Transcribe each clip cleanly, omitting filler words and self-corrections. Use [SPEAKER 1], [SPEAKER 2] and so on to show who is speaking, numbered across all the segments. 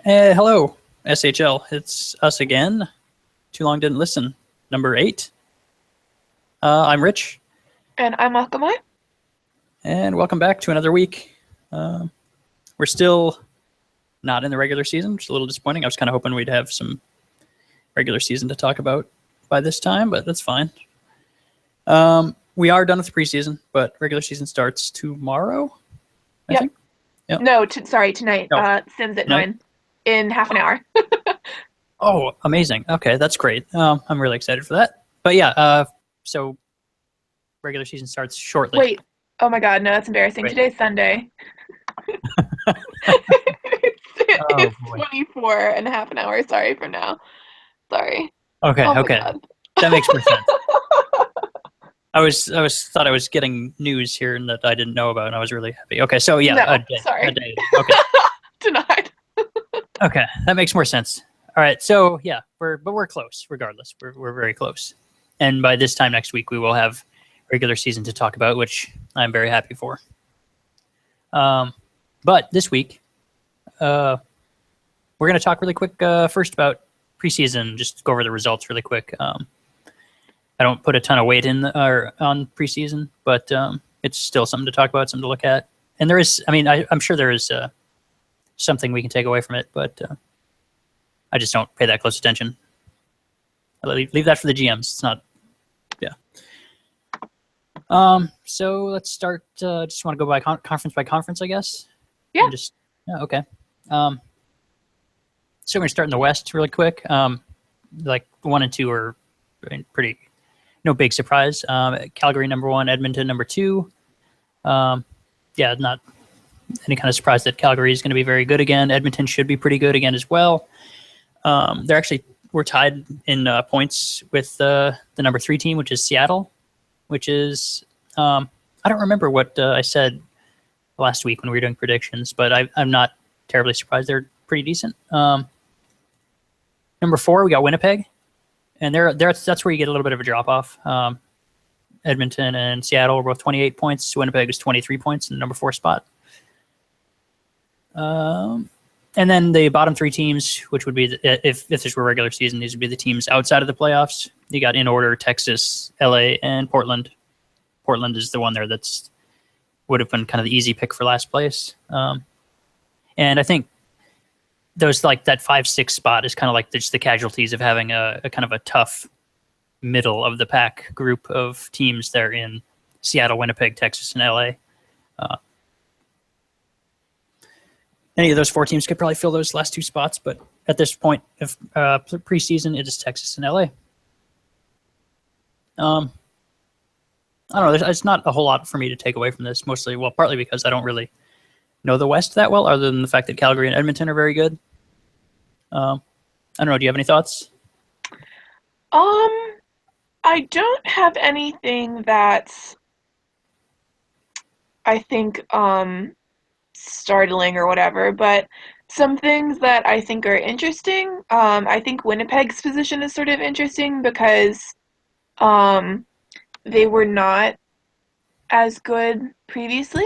[SPEAKER 1] Hello, SHL. It's us again. Too long didn't listen. Number 8. I'm Rich.
[SPEAKER 2] And I'm Akamai.
[SPEAKER 1] And welcome back to another week. We're still not in the regular season, which is a little disappointing. I was kind of hoping we'd have some regular season to talk about by this time, but that's fine. We are done with the preseason, but regular season starts tomorrow, I think.
[SPEAKER 2] Yep. No, tonight.
[SPEAKER 1] No.
[SPEAKER 2] Sims at 9 in half an hour.
[SPEAKER 1] Oh, amazing. Okay, that's great. I'm really excited for that. But yeah, so regular season starts shortly.
[SPEAKER 2] Wait. Oh my god, no, that's embarrassing.
[SPEAKER 1] Wait.
[SPEAKER 2] Today's Sunday. It's 24 and a half an hour. Sorry for now. Sorry.
[SPEAKER 1] Okay,
[SPEAKER 2] oh
[SPEAKER 1] okay. That makes more sense. I thought I was getting news here and that I didn't know about, and I was really happy. Okay, so yeah,
[SPEAKER 2] no,
[SPEAKER 1] a day. Okay.
[SPEAKER 2] Denied.
[SPEAKER 1] Okay, that makes more sense. All right, so yeah, we're close. Regardless, we're very close, and by this time next week we will have regular season to talk about, which I'm very happy for. But this week, we're going to talk really quick first about preseason. Just go over the results really quick. I don't put a ton of weight on preseason, but it's still something to talk about, something to look at. And there is, I'm sure there is something we can take away from it, but I just don't pay that close attention. I leave that for the GMs. It's not, yeah. So let's start. Just want to go by conference, I guess.
[SPEAKER 2] Yeah.
[SPEAKER 1] Okay. So we're gonna start in the West really quick. Like 1 and 2 are pretty, no big surprise. Calgary number 1, Edmonton number 2. Not any kind of surprise that Calgary is going to be very good again. Edmonton should be pretty good again as well. We're tied in points with the number 3 team, which is Seattle, which is I don't remember what I said last week when we were doing predictions, but I'm not terribly surprised. They're pretty decent. Number 4, we got Winnipeg, and that's where you get a little bit of a drop off. Edmonton and Seattle are both 28 points. Winnipeg is 23 points in the number 4 spot. And then the bottom 3 teams, which would be if this were regular season, these would be the teams outside of the playoffs. You got in order Texas, LA, and Portland. Portland is the one there that's would have been kind of the easy pick for last place. And I think those like that 5-6 spot is kind of like just the casualties of having a kind of a tough middle of the pack group of teams there in Seattle, Winnipeg, Texas, and LA. Any of those 4 teams could probably fill those last 2 spots, but at this point of preseason, it is Texas and LA. I don't know. There's not a whole lot for me to take away from this. Partly because I don't really know the West that well, other than the fact that Calgary and Edmonton are very good. I don't know. Do you have any thoughts?
[SPEAKER 2] I don't have anything that's, I think, startling or whatever, but some things that I think are interesting. I think Winnipeg's position is sort of interesting because they were not as good previously.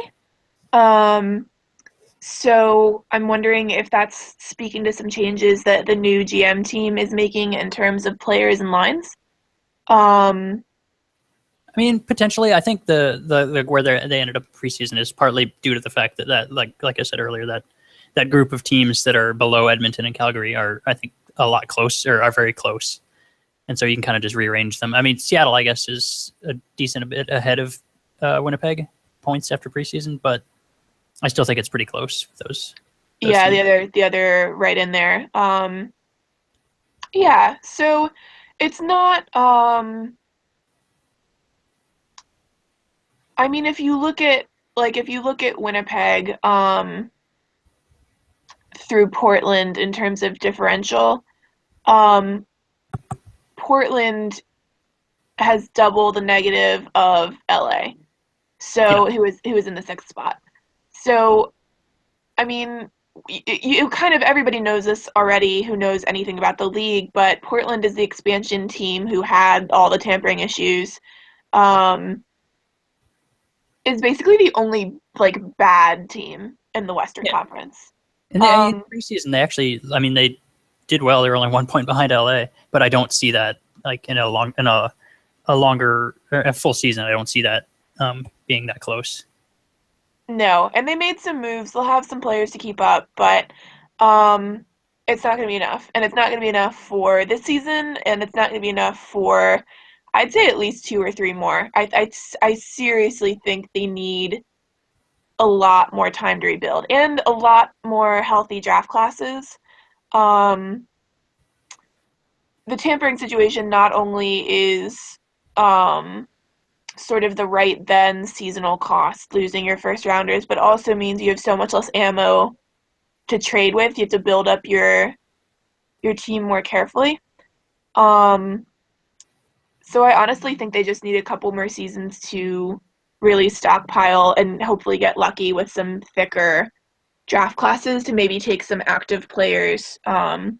[SPEAKER 2] So I'm wondering if that's speaking to some changes that the new GM team is making in terms of players and lines.
[SPEAKER 1] Potentially. I think the where they ended up preseason is partly due to the fact that like I said earlier, that group of teams that are below Edmonton and Calgary are, I think, a lot closer, are very close. And so you can kind of just rearrange them. Seattle, I guess, is a decent bit ahead of Winnipeg points after preseason, but I still think it's pretty close with those
[SPEAKER 2] yeah,
[SPEAKER 1] teams.
[SPEAKER 2] the other right in there. Yeah, so it's not. If you look at Winnipeg through Portland in terms of differential, Portland has double the negative of LA. So
[SPEAKER 1] Yeah.
[SPEAKER 2] who was in the 6th spot. So you kind of, everybody knows this already who knows anything about the league, but Portland is the expansion team who had all the tampering issues. Is basically the only bad team in the Western Conference.
[SPEAKER 1] And in preseason, they actually, I mean, they did well. They were only 1 point behind LA, but I don't see that like in a longer, a full season. I don't see that being that close.
[SPEAKER 2] No, and they made some moves. They'll have some players to keep up, but um, it's not going to be enough. And it's not going to be enough for this season, and it's not going to be enough for, I'd say, at least 2 or 3 more. I seriously think they need a lot more time to rebuild and a lot more healthy draft classes. Um, the tampering situation not only is um, sort of the right then seasonal cost, losing your first rounders, but also means you have so much less ammo to trade with. You have to build up your team more carefully. Um, so I honestly think they just need a couple more seasons to really stockpile and hopefully get lucky with some thicker draft classes to maybe take some active players and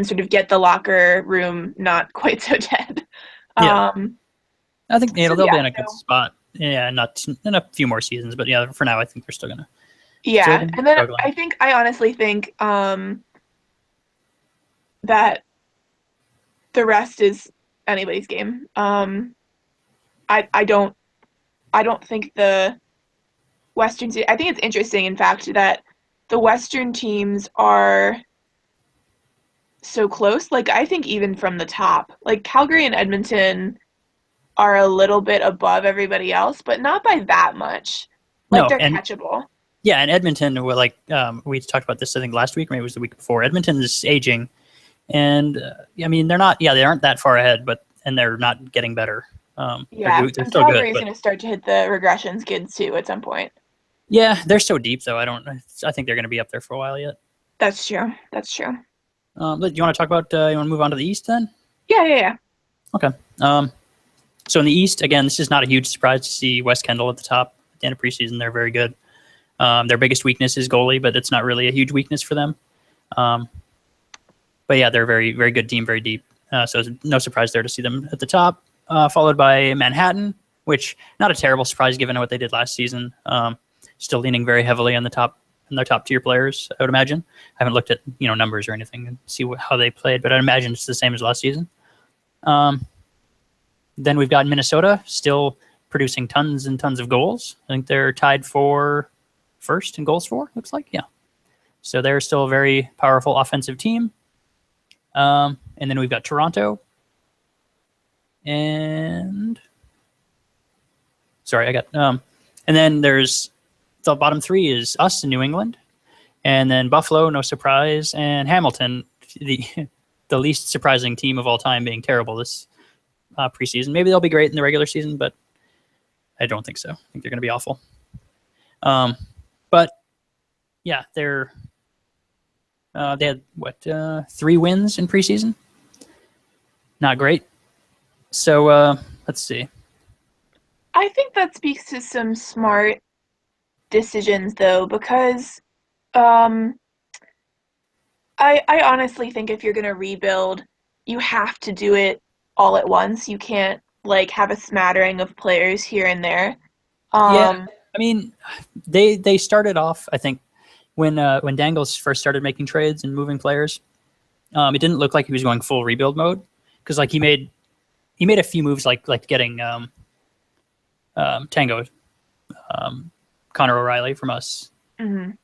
[SPEAKER 2] sort of get the locker room not quite so dead.
[SPEAKER 1] Yeah,
[SPEAKER 2] Um,
[SPEAKER 1] I think
[SPEAKER 2] so
[SPEAKER 1] they'll be
[SPEAKER 2] yeah,
[SPEAKER 1] in a good spot. Yeah, not in a few more seasons, but yeah, for now, I think they're still
[SPEAKER 2] yeah,
[SPEAKER 1] gonna be
[SPEAKER 2] and then
[SPEAKER 1] struggling.
[SPEAKER 2] I honestly think that the rest is anybody's game. I I don't I don't think the I think it's interesting, in fact, that the Western teams are so close. Like I think even from the top, like Calgary and Edmonton are a little bit above everybody else, but not by that much. Like
[SPEAKER 1] No,
[SPEAKER 2] they're
[SPEAKER 1] and
[SPEAKER 2] catchable.
[SPEAKER 1] yeah, and Edmonton, well, like we talked about this, I think last week, maybe it was the week before. Edmonton is aging, and I mean they're not. Yeah, they aren't that far ahead, but and they're not getting better.
[SPEAKER 2] Yeah,
[SPEAKER 1] They're
[SPEAKER 2] and
[SPEAKER 1] still good,
[SPEAKER 2] Calgary is
[SPEAKER 1] but
[SPEAKER 2] going to start to hit the regression skids too at some point.
[SPEAKER 1] yeah, they're so deep though. I think they're going to be up there for a while yet.
[SPEAKER 2] That's true. That's true.
[SPEAKER 1] But you want to talk about? You want to move on to the East then?
[SPEAKER 2] Yeah, yeah, yeah.
[SPEAKER 1] Okay. So in the East, again, this is not a huge surprise to see West Kendall at the top. At the end of preseason, they're very good. Their biggest weakness is goalie, but it's not really a huge weakness for them. Um, but yeah, they're a very, very good team, very deep. So it's no surprise there to see them at the top, followed by Manhattan, which not a terrible surprise given what they did last season. Still leaning very heavily on their top tier players, I would imagine. I haven't looked at numbers or anything and see how they played, but I imagine it's the same as last season. Then we've got Minnesota still producing tons and tons of goals. I think they're tied for first in goals for, looks like. Yeah. So they're still a very powerful offensive team. And then we've got Toronto. And sorry, I got and then there's the bottom three is us in New England. And then Buffalo, no surprise, and Hamilton, the the least surprising team of all time, being terrible this preseason. Maybe they'll be great in the regular season, but I don't think so. I think they're going to be awful. But yeah, they had 3 wins in preseason. Not great. So let's see.
[SPEAKER 2] I think that speaks to some smart decisions, though, because um, I honestly think if you're going to rebuild, you have to do it all at once. You can't like have a smattering of players here and there.
[SPEAKER 1] Yeah,
[SPEAKER 2] Um,
[SPEAKER 1] I mean, they started off. I think when Dangles first started making trades and moving players, it didn't look like he was going full rebuild mode because like he made a few moves like getting Tango, Connor O'Reilly from us.
[SPEAKER 2] mhm.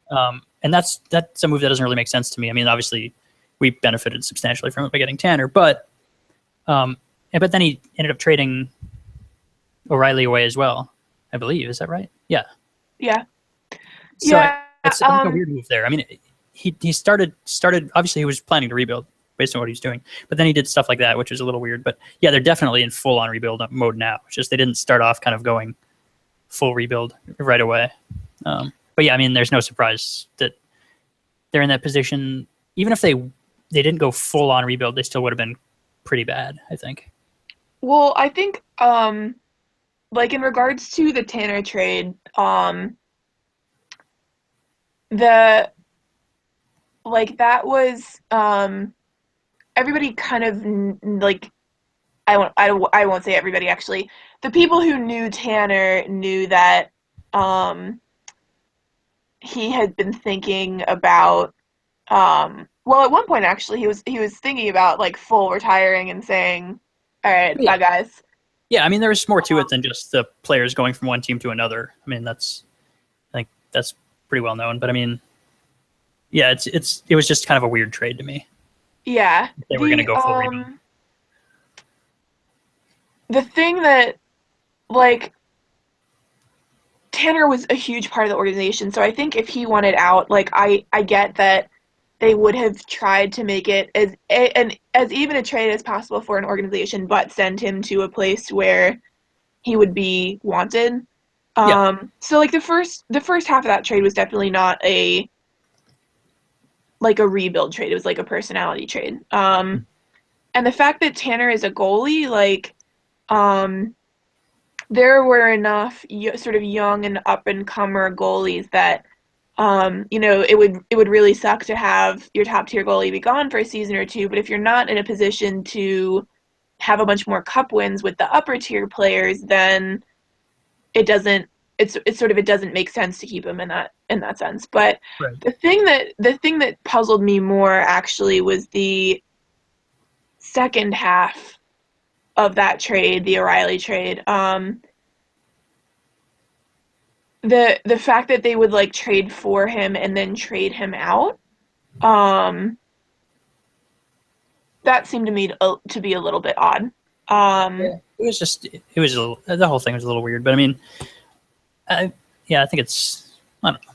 [SPEAKER 1] And that's a move that doesn't really make sense to me. I mean, obviously, we benefited substantially from it by getting Tanner, but then he ended up trading O'Reilly away as well. I believe, is that right? Yeah.
[SPEAKER 2] Yeah,
[SPEAKER 1] So
[SPEAKER 2] yeah.
[SPEAKER 1] it's I think a weird move there. I mean, he started obviously he was planning to rebuild based on what he's doing, but then he did stuff like that, which is a little weird. But yeah, they're definitely in full on rebuild mode now. It's just they didn't start off kind of going full rebuild right away. But yeah, I mean, there's no surprise that they're in that position. Even if they didn't go full on rebuild, they still would have been pretty bad, I think.
[SPEAKER 2] Well, I think like in regards to the Tanner trade, the like that was everybody kind of like I won't say everybody actually. The people who knew Tanner knew that um he had been thinking about well, at one point actually he was thinking about like full retiring and saying, "All right,
[SPEAKER 1] Yeah,
[SPEAKER 2] bye guys."
[SPEAKER 1] yeah. I mean, there was more to it than just the players going from one team to another. I mean, I think that's pretty well known. But I mean, yeah, it was just kind of a weird trade to me.
[SPEAKER 2] Yeah.
[SPEAKER 1] They were going to go full rebuild.
[SPEAKER 2] The thing that like Tanner was a huge part of the organization, so I think if he wanted out, like I get that they would have tried to make it as even a trade as possible for an organization, but send him to a place where he would be wanted.
[SPEAKER 1] Yeah,
[SPEAKER 2] So like the first half of that trade was definitely not a rebuild trade. It was like a personality trade. And the fact that Tanner is a goalie, like, there were enough sort of young and up and comer goalies that, it would really suck to have your top tier goalie be gone for a season or two. But if you're not in a position to have a bunch more cup wins with the upper tier players, then it doesn't. It's sort of it doesn't make sense to keep him in that sense. But
[SPEAKER 1] right.
[SPEAKER 2] the thing that puzzled me more actually was the second half of that trade, the O'Reilly trade. The fact that they would like trade for him and then trade him out, um, that seemed to me to be a little bit odd. Um,
[SPEAKER 1] Yeah, it was a little, the whole thing was a little weird. But I mean, yeah, I think I don't know.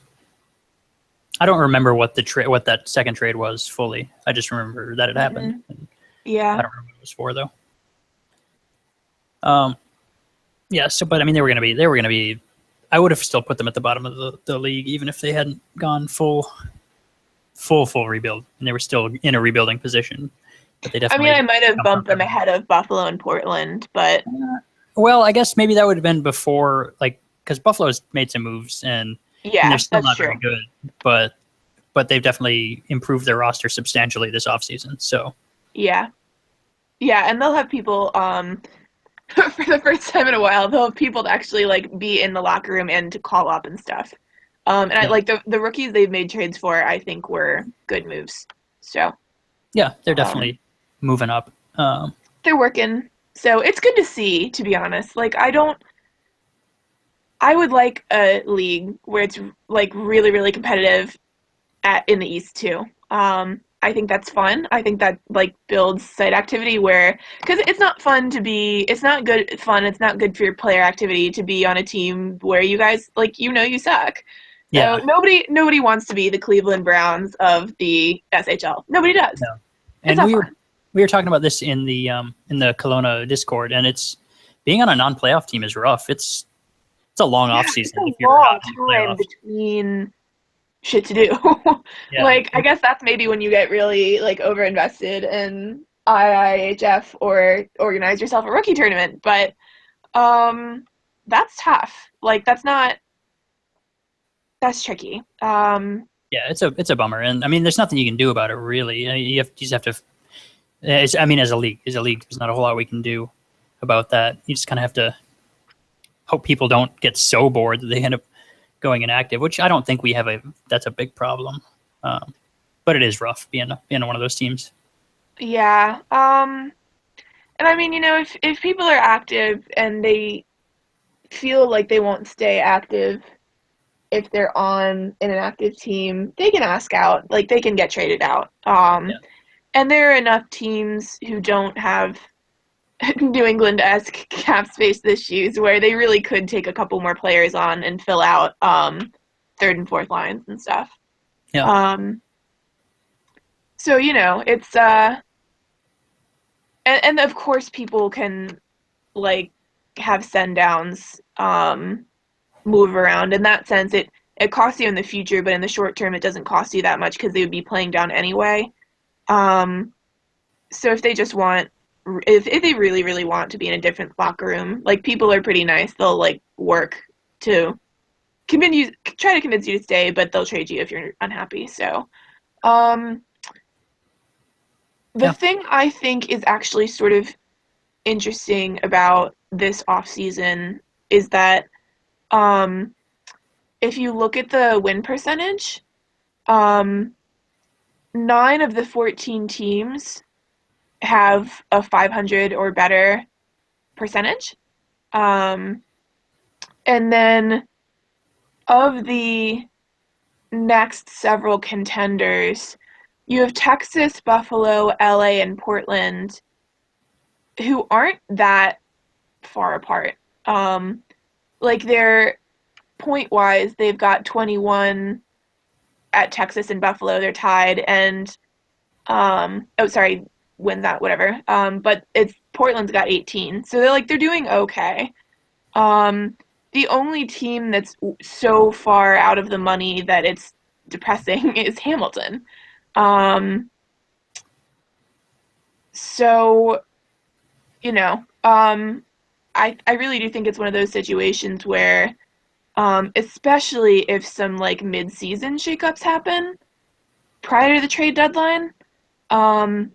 [SPEAKER 1] I don't remember what that second trade was fully. I just remember that it happened.
[SPEAKER 2] mhm,
[SPEAKER 1] And I
[SPEAKER 2] yeah,
[SPEAKER 1] don't remember what it was for though. Um, yeah. So, but I mean, they were gonna be. I would have still put them at the bottom of the league, even if they hadn't gone full rebuild, and they were still in a rebuilding position. But they
[SPEAKER 2] I mean,
[SPEAKER 1] definitely
[SPEAKER 2] I might have
[SPEAKER 1] jumped up
[SPEAKER 2] bumped them
[SPEAKER 1] everyone.
[SPEAKER 2] ahead of Buffalo and Portland, but
[SPEAKER 1] Well, I guess maybe that would have been before, like, because Buffalo's made some moves, and they're
[SPEAKER 2] yeah,
[SPEAKER 1] still
[SPEAKER 2] that's
[SPEAKER 1] not very
[SPEAKER 2] true.
[SPEAKER 1] good, but they've definitely improved their roster substantially this offseason. So
[SPEAKER 2] Yeah, yeah, and they'll have people for the first time in a while, they'll have people to actually like be in the locker room and to call up and stuff. And I
[SPEAKER 1] yeah,
[SPEAKER 2] like the rookies they've made trades for, I think were good moves. So,
[SPEAKER 1] yeah, they're
[SPEAKER 2] um,
[SPEAKER 1] definitely moving up.
[SPEAKER 2] they're working. So it's good to see, to be honest. Like I would like a league where it's like really, really competitive in the East too. I think that's fun. I think that like builds site activity where because it's not good fun. It's not good for your player activity to be on a team where you guys like you suck. So
[SPEAKER 1] Yeah,
[SPEAKER 2] nobody wants to be the Cleveland Browns of the SHL. Nobody does.
[SPEAKER 1] no,
[SPEAKER 2] It's
[SPEAKER 1] and
[SPEAKER 2] not fun.
[SPEAKER 1] we were talking about this in the Kelowna Discord, and it's being on a non-playoff team is rough. It's a long off
[SPEAKER 2] Yeah, it's
[SPEAKER 1] season if
[SPEAKER 2] a
[SPEAKER 1] you're not
[SPEAKER 2] long
[SPEAKER 1] in the
[SPEAKER 2] time
[SPEAKER 1] playoffs.
[SPEAKER 2] between shit to do.
[SPEAKER 1] Yeah,
[SPEAKER 2] Like, I guess that's maybe when you get really like over invested in IIHF or organize yourself a rookie tournament. But um that's tough. Like that's tricky.
[SPEAKER 1] yeah, it's a bummer, and I mean, there's nothing you can do about it really. You just have to. I mean, as a league, there's not a whole lot we can do about that. You just kind of have to hope people don't get so bored that they end up going inactive, which I don't think we have that's a big problem. Um, but it is rough being one of those teams.
[SPEAKER 2] Yeah. And I mean, if people are active and they feel like they won't stay active if they're on in an active team, they can ask out. Like they can get traded out.
[SPEAKER 1] Yeah,
[SPEAKER 2] And there are enough teams who don't have New England-esque cap space issues where they really could take a couple more players on and fill out third and fourth lines and stuff.
[SPEAKER 1] yeah,
[SPEAKER 2] Um, so it's and of course people can like have send downs move around. In that sense, it costs you in the future, but in the short term, it doesn't cost you that much because they would be playing down anyway. Um, so if they just want if they really really want to be in a different locker room, like people are pretty nice, they'll like work to try to convince you to stay, but they'll trade you if you're unhappy. So um the
[SPEAKER 1] yeah,
[SPEAKER 2] thing I think is actually sort of interesting about this off season is that um if you look at the win percentage, um, 9 of the 14 teams have a 500 or better percentage. Um, and then of the next several contenders, you have Texas, Buffalo, LA, and Portland, who aren't that far apart. Like they're point wise, they've got 21 at Texas and Buffalo. They're tied, and oh sorry, win that whatever. But it's Portland's got 18, so they're doing okay. The only team that's so far out of the money that it's depressing is Hamilton. So, you know, I really do think it's one of those situations where, especially if some like mid-season shakeups happen prior to the trade deadline, um,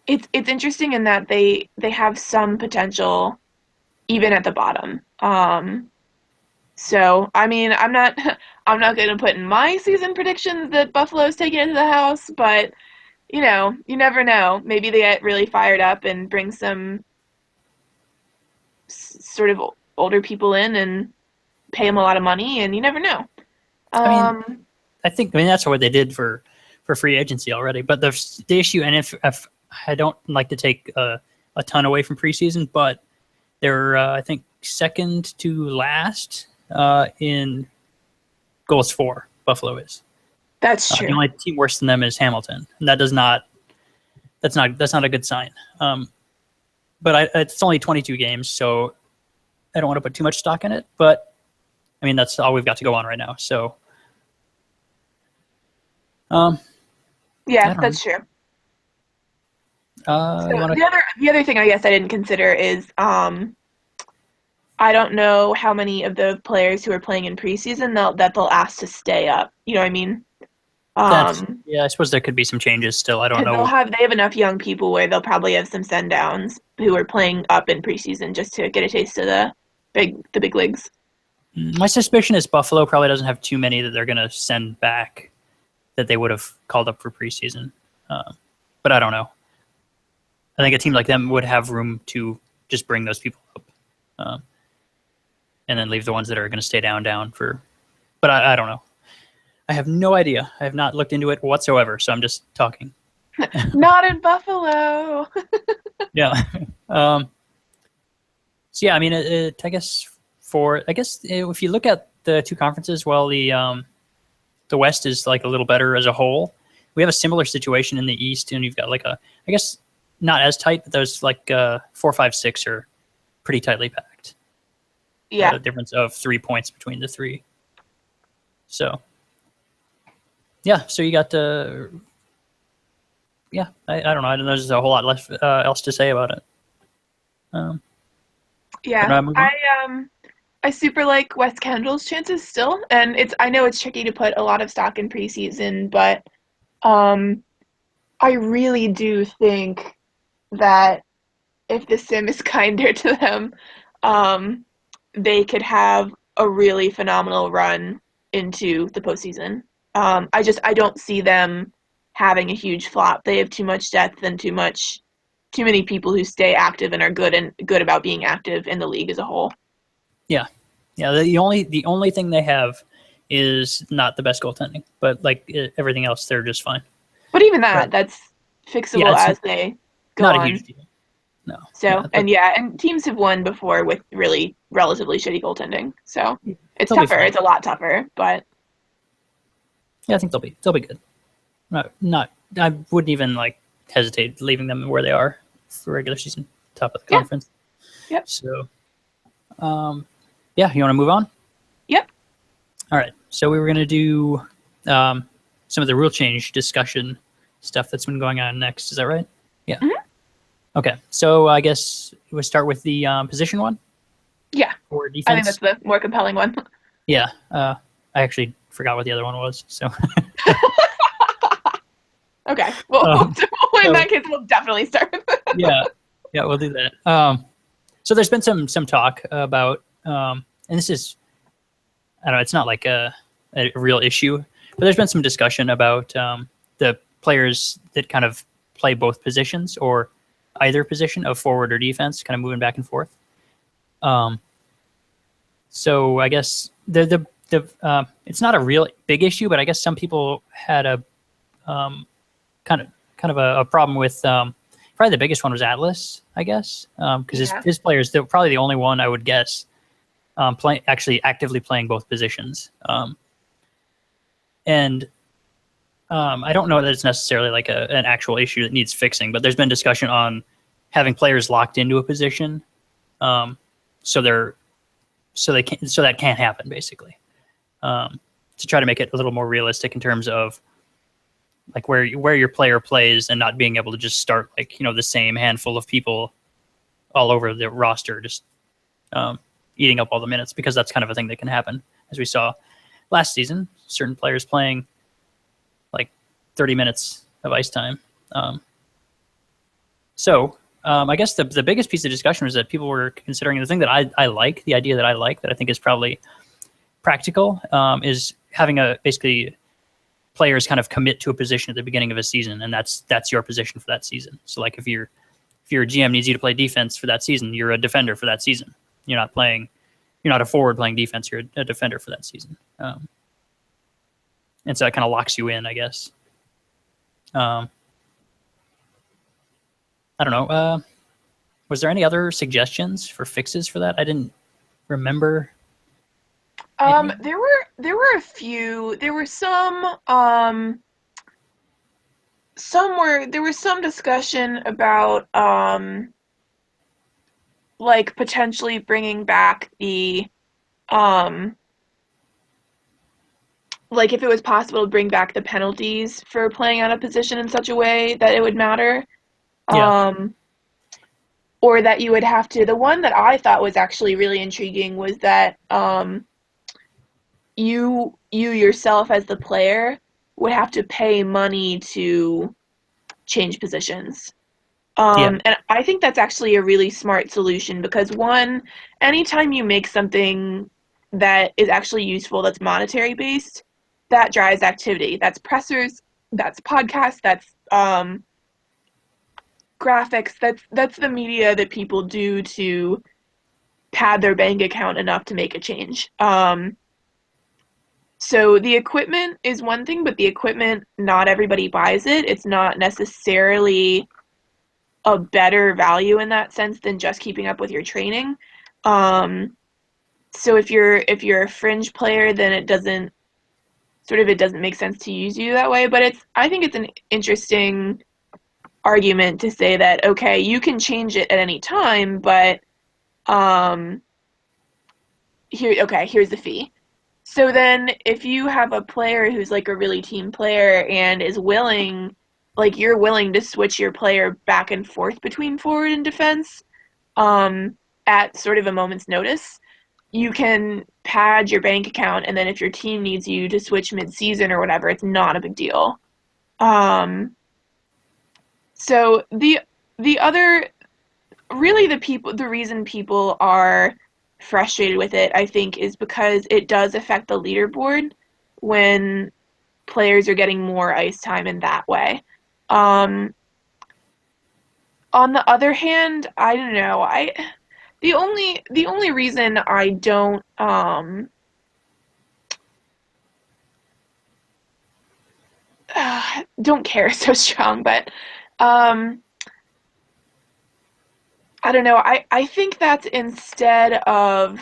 [SPEAKER 2] it's interesting in that they have some potential even at the bottom. So I mean, I'm not I'm not going to put in my season predictions that Buffalo's taking it to the house, but you never know. Maybe they get really fired up and bring some sort of older people in and pay them a lot of money, and you never know.
[SPEAKER 1] I mean, I mean that's what they did for free agency already. But the issue, and if I don't like to take a ton away from preseason, but they're I think second to last in goals for. Buffalo is.
[SPEAKER 2] That's true.
[SPEAKER 1] The only team worse than them is Hamilton, and that's not a good sign. But it's only 22 games, so I don't want to put too much stock in it. But I mean, that's all we've got to go on right now. So,
[SPEAKER 2] yeah, that's true. So the other thing I guess I didn't consider is I don't know how many of the players who are playing in preseason they'll ask to stay up. You know what I mean?
[SPEAKER 1] Yeah, I suppose there could be some changes still. I don't know.
[SPEAKER 2] They have enough young people where they'll probably have some send downs who are playing up in preseason just to get a taste of the big leagues.
[SPEAKER 1] My suspicion is Buffalo probably doesn't have too many that they're going to send back that they would have called up for preseason. But I don't know. I think a team like them would have room to just bring those people up, and then leave the ones that are going to stay down for. But I don't know. I have no idea. I have not looked into it whatsoever, so I'm just talking.
[SPEAKER 2] Not in Buffalo.
[SPEAKER 1] Yeah. So yeah, I mean, I guess if you look at the two conferences, well, the West is like a little better as a whole. We have a similar situation in the East, and you've got like I guess not as tight, but there's like 4, 5, 6 are pretty tightly packed.
[SPEAKER 2] Yeah.
[SPEAKER 1] A difference of 3 points between the three. So. Yeah, so you got I don't know. I don't know. There's a whole lot less else to say about it.
[SPEAKER 2] I super like West Kendall's chances still, and I know it's tricky to put a lot of stock in preseason, but I really do think that if the sim is kinder to them, they could have a really phenomenal run into the postseason. I don't see them having a huge flop. They have too much depth and too many people who stay active and are good about being active in the league as a whole.
[SPEAKER 1] Yeah. The only thing they have is not the best goaltending, but like everything else, they're just fine.
[SPEAKER 2] But even that's fixable as they go on.
[SPEAKER 1] Not a huge deal. No.
[SPEAKER 2] So and teams have won before with really relatively shitty goaltending. So it's tougher. It's a lot tougher, but.
[SPEAKER 1] Yeah, I think they'll be good. Not I wouldn't even like hesitate leaving them where they are for regular season, top of the conference.
[SPEAKER 2] Yep.
[SPEAKER 1] So, you want to move on?
[SPEAKER 2] Yep.
[SPEAKER 1] All right. So we were going to do some of the rule change discussion stuff that's been going on next. Is that right? Yeah.
[SPEAKER 2] Mm-hmm.
[SPEAKER 1] Okay. So I guess we'll start with the position one.
[SPEAKER 2] Yeah.
[SPEAKER 1] Or defense.
[SPEAKER 2] I think that's the more compelling one.
[SPEAKER 1] Yeah. I actually forgot what the other one was. So.
[SPEAKER 2] Okay. Well, in that case, we'll definitely start.
[SPEAKER 1] Yeah, we'll do that. So there's been some talk about, and this is, I don't know, it's not like a real issue, but there's been some discussion about the players that kind of play both positions or either position of forward or defense, kind of moving back and forth. So I guess the it's not a real big issue, but I guess some people had a kind of a problem with probably the biggest one was Atlas, I guess, because his players, they're probably the only one I would guess actually actively playing both positions. And I don't know that it's necessarily like an actual issue that needs fixing, but there's been discussion on having players locked into a position, so that can't happen, basically, to try to make it a little more realistic in terms of like where your player plays and not being able to just start like the same handful of people all over the roster, just eating up all the minutes, because that's kind of a thing that can happen, as we saw last season. Certain players playing like 30 minutes of ice time. So I guess the biggest piece of discussion was that people were considering the thing that I like, the idea that I think is probably practical, is having basically players kind of commit to a position at the beginning of a season, and that's your position for that season. So like if your GM needs you to play defense for that season, you're a defender for that season. You're not a forward playing defense, you're a defender for that season. And so that kind of locks you in, I guess. I don't know. Was there any other suggestions for fixes for that? I didn't remember.
[SPEAKER 2] There were a few. There was some discussion about like potentially bringing back the like if it was possible to bring back the penalties for playing out of position in such a way that it would matter.
[SPEAKER 1] Yeah.
[SPEAKER 2] Or that you would have to. The one that I thought was actually really intriguing was that you yourself as the player would have to pay money to change positions. And I think that's actually a really smart solution, because one, anytime you make something that is actually useful, that's monetary based, that drives activity. That's pressers, that's podcasts, that's graphics, that's the media that people do to pad their bank account enough to make a change. So the equipment is one thing, but the equipment, not everybody buys it. It's not necessarily a better value in that sense than just keeping up with your training. So if you're a fringe player, then it doesn't make sense to use you that way. But I think it's an interesting argument to say that, okay, you can change it at any time, but here's the fee. So then if you have a player who's like a really team player and is willing, like you're willing to switch your player back and forth between forward and defense at sort of a moment's notice, you can pad your bank account, and then if your team needs you to switch mid-season or whatever, it's not a big deal. So the reason people are frustrated with it, I think, is because it does affect the leaderboard when players are getting more ice time in that way. On the other hand, I don't know. The only reason I don't care so strong, but I don't know. I think that's instead of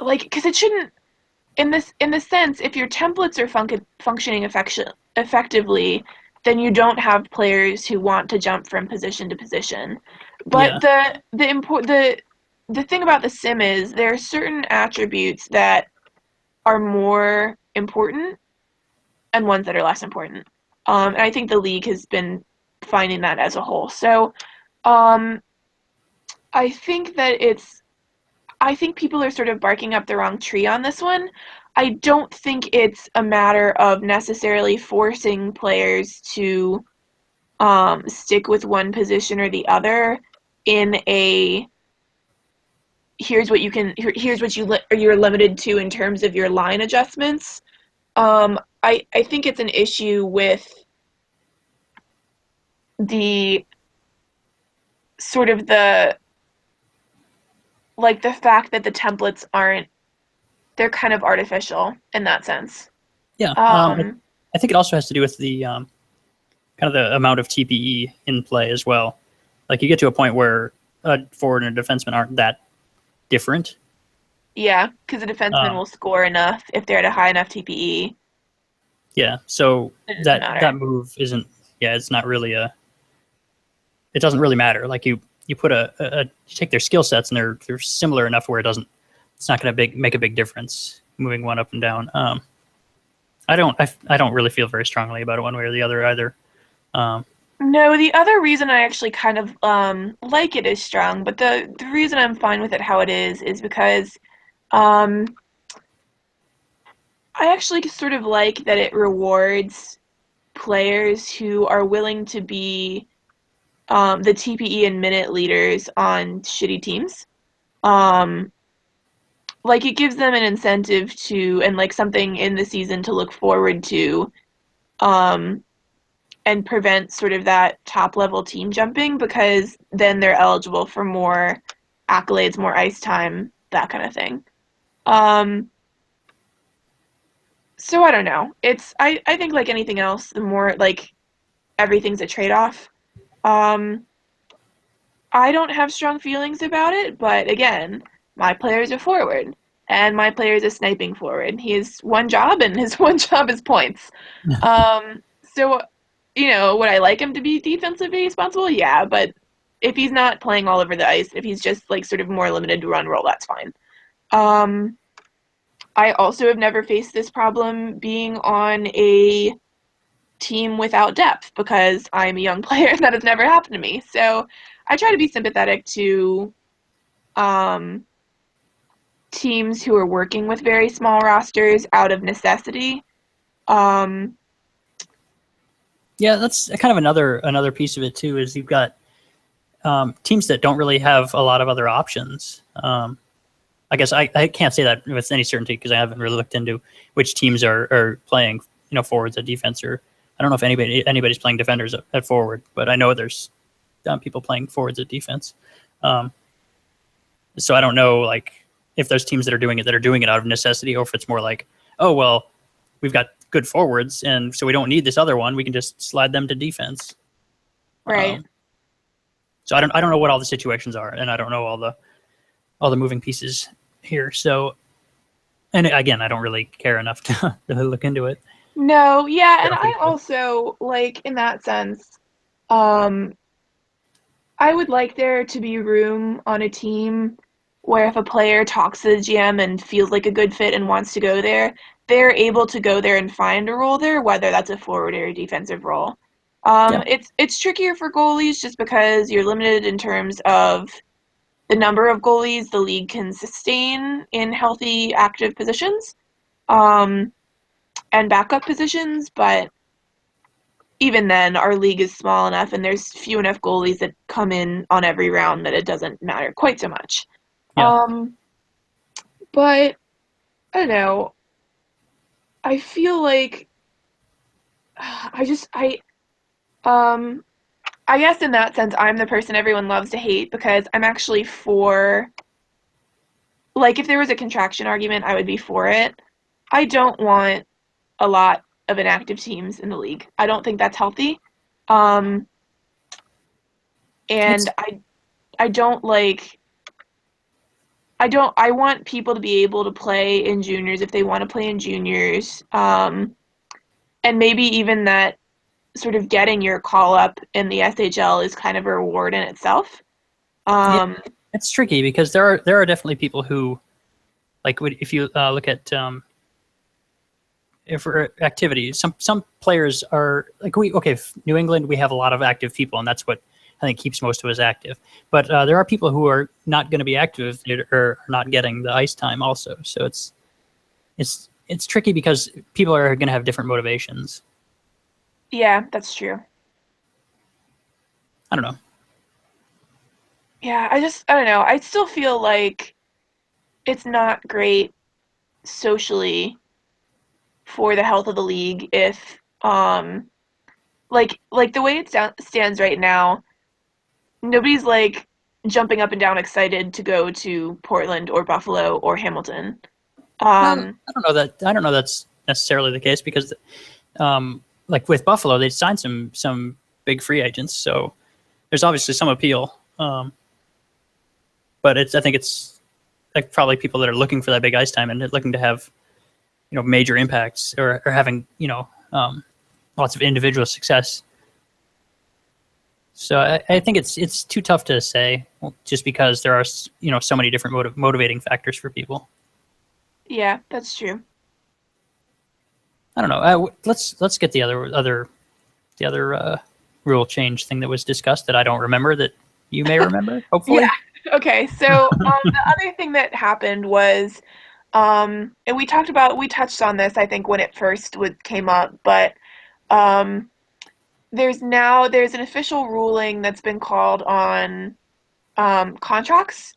[SPEAKER 2] like, because it shouldn't, in the sense, if your templates are functioning effectively, then you don't have players who want to jump from position to position. But the thing about the sim is there are certain attributes that are more important and ones that are less important. And I think the league has been finding that as a whole. So I think people are sort of barking up the wrong tree on this one. I don't think it's a matter of necessarily forcing players to stick with one position or the other in a here's what you can here's what you're limited to in terms of your line adjustments. I think it's an issue with the sort of the like the fact that the templates aren't they're kind of artificial in that sense.
[SPEAKER 1] Yeah.
[SPEAKER 2] Um,
[SPEAKER 1] I think it also has to do with the kind of the amount of TPE in play as well. Like you get to a point where a forward and a defenseman aren't that different.
[SPEAKER 2] yeah, because a defenseman
[SPEAKER 1] Um,
[SPEAKER 2] will score enough if they're at a high enough TPE.
[SPEAKER 1] yeah. So
[SPEAKER 2] It doesn't
[SPEAKER 1] that
[SPEAKER 2] matter.
[SPEAKER 1] move isn't. Yeah, it's not really a. It doesn't really matter. Like you put you take their skill sets and they're similar enough where it doesn't. It's not going to make a big difference moving one up and down. I don't really feel very strongly about it one way or the other either. Um,
[SPEAKER 2] No, the other reason I actually kind of like it is strong, but the reason I'm fine with it how it is because um, I actually sort of like that it rewards players who are willing to be the TPE and minute leaders on shitty teams. Um, like it gives them an incentive to and like something in the season to look forward to um, and prevent sort of that top level team jumping because then they're eligible for more accolades, more ice time, that kind of thing. Um, so I don't know. I think like anything else, the more like everything's a trade off. Um, I don't have strong feelings about it, but again, my player is a forward, and my player is a sniping forward. He has one job, and his one job is points. So, would I like him to be defensively responsible? Yeah, but if he's not playing all over the ice, if he's just like sort of more limited to run roll, that's fine. Um, I also have never faced this problem being on a team without depth because I'm a young player and that has never happened to me. So I try to be sympathetic to um, teams who are working with very small rosters out of necessity. Um,
[SPEAKER 1] yeah, that's kind of another piece of it too. Is you've got teams that don't really have a lot of other options. I guess I can't say that with any certainty because I haven't really looked into which teams are playing, forwards at defense, or I don't know if anybody's playing defenders at forward, but I know there's people playing forwards at defense. Um, so I don't know like if there's teams that are doing it out of necessity, or if it's more like, oh well, we've got good forwards, and so we don't need this other one. We can just slide them to defense.
[SPEAKER 2] right.
[SPEAKER 1] Um, so I don't know what all the situations are, and I don't know all the moving pieces here. So, and again, I don't really care enough to look into it.
[SPEAKER 2] No, yeah,
[SPEAKER 1] I
[SPEAKER 2] and
[SPEAKER 1] don't
[SPEAKER 2] I
[SPEAKER 1] think so.
[SPEAKER 2] also like in that sense, um, I would like there to be room on a team where if a player talks to the GM and feels like a good fit and wants to go there, they're able to go there and find a role there, whether that's a forward or a defensive role.
[SPEAKER 1] Yeah,
[SPEAKER 2] It's trickier for goalies just because you're limited in terms of the number of goalies the league can sustain in healthy active positions um, and backup positions, but even then, our league is small enough and there's few enough goalies that come in on every round that it doesn't matter quite so much.
[SPEAKER 1] yeah,
[SPEAKER 2] Um, but I don't know. I feel like I just um I guess in that sense I'm the person everyone loves to hate because I'm actually for like if there was a contraction argument, I would be for it. I don't want a lot of inactive teams in the league. I don't think that's healthy. Um,
[SPEAKER 1] it's
[SPEAKER 2] and I don't like I want people to be able to play in juniors if they want to play in juniors. And maybe even that sort of getting your call up in the SHL is kind of a reward in itself.
[SPEAKER 1] yeah,
[SPEAKER 2] Um,
[SPEAKER 1] it's tricky because there are definitely people who like if you look at if for activity, some players are like New England, we have a lot of active people, and that's what I think keeps most of us active. But there are people who are not going to be active or are not getting the ice time also. So it's tricky because people are going to have different motivations.
[SPEAKER 2] yeah, that's true.
[SPEAKER 1] I don't know.
[SPEAKER 2] Yeah, I don't know. I still feel like it's not great socially for the health of the league if like the way it stands right now, nobody's like jumping up and down excited to go to Portland or Buffalo or Hamilton. Um,
[SPEAKER 1] I don't know that. I don't know that's necessarily the case because, like with Buffalo, they signed some big free agents, so there's obviously some appeal. But I think it's like probably people that are looking for that big ice time and looking to have major impacts or having lots of individual success. So I think it's too tough to say just because there are so many different motivating factors for people.
[SPEAKER 2] yeah, that's true.
[SPEAKER 1] I don't know. Let's get the other rule change thing that was discussed that I don't remember that you may remember.
[SPEAKER 2] Yeah.
[SPEAKER 1] Hopefully.
[SPEAKER 2] Okay. So the other thing that happened was, and we touched on this, I think, when it first came up, but um, there's an official ruling that's been called on contracts.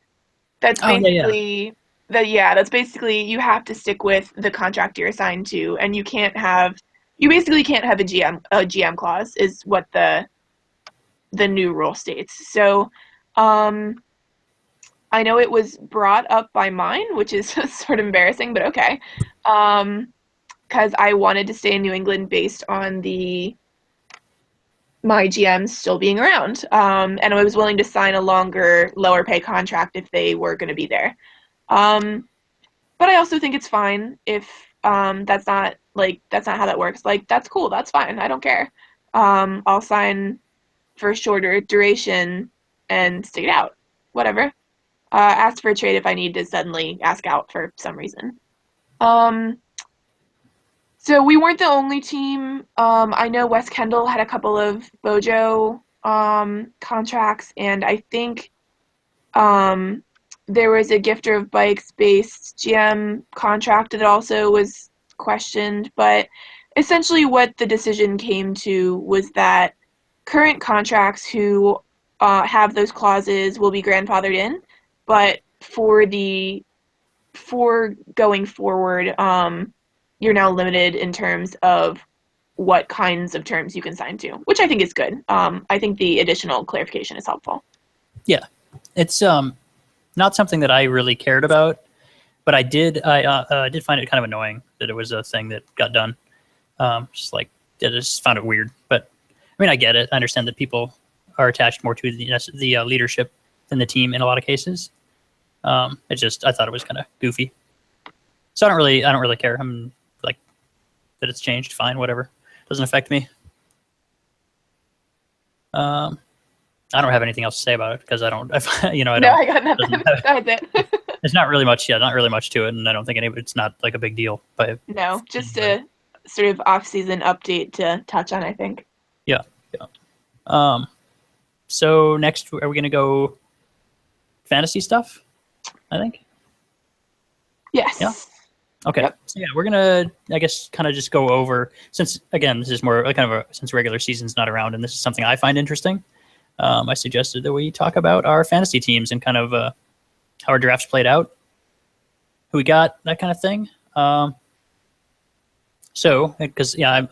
[SPEAKER 2] That's
[SPEAKER 1] Oh yeah.
[SPEAKER 2] basically that's basically you have to stick with the contract you're assigned to, and you basically can't have a GM clause is what the new rule states. So, um, I know it was brought up by mine, which is sort of embarrassing, but okay. Because I wanted to stay in New England based on the my GMs still being around, and I was willing to sign a longer, lower pay contract if they were going to be there. Um, but I also think it's fine if that's not how that works. Like that's cool, that's fine. I don't care. I'll sign for a shorter duration and stick it out. Whatever. Ask for a trade if I need to suddenly ask out for some reason. Um, so we weren't the only team. I know Wes Kendall had a couple of Bojo contracts, and I think um, there was a Gifter of Bikes based GM contract that also was questioned. But essentially, what the decision came to was that current contracts who have those clauses will be grandfathered in, but for going forward, you're now limited in terms of what kinds of terms you can sign to, which I think is good. I think the additional clarification is helpful.
[SPEAKER 1] Yeah, it's not something that I really cared about, but I did find it kind of annoying that it was a thing that got done. Just like I just found it weird, but I mean I get it. I understand that people are attached more to the leadership than the team in a lot of cases. I thought it was kind of goofy, so I don't really care. I'm like that it's changed. Fine, whatever. Doesn't affect me. I don't have anything else to say about it because I don't. I
[SPEAKER 2] No,
[SPEAKER 1] don't.
[SPEAKER 2] I got nothing. That was it.
[SPEAKER 1] There's not really much. Yeah, not really much to it, and I don't think it's not like a big deal. But
[SPEAKER 2] No, just a sort of off-season update to touch on, I think.
[SPEAKER 1] yeah, yeah. So next, are we gonna go fantasy stuff? I think.
[SPEAKER 2] Yes.
[SPEAKER 1] Yeah. Okay.
[SPEAKER 2] Yep.
[SPEAKER 1] So yeah, we're gonna, I guess, kind of just go over since again this is more kind of since regular season's not around, and this is something I find interesting. I suggested that we talk about our fantasy teams and kind of how our drafts played out, who we got, that kind of thing. So because yeah,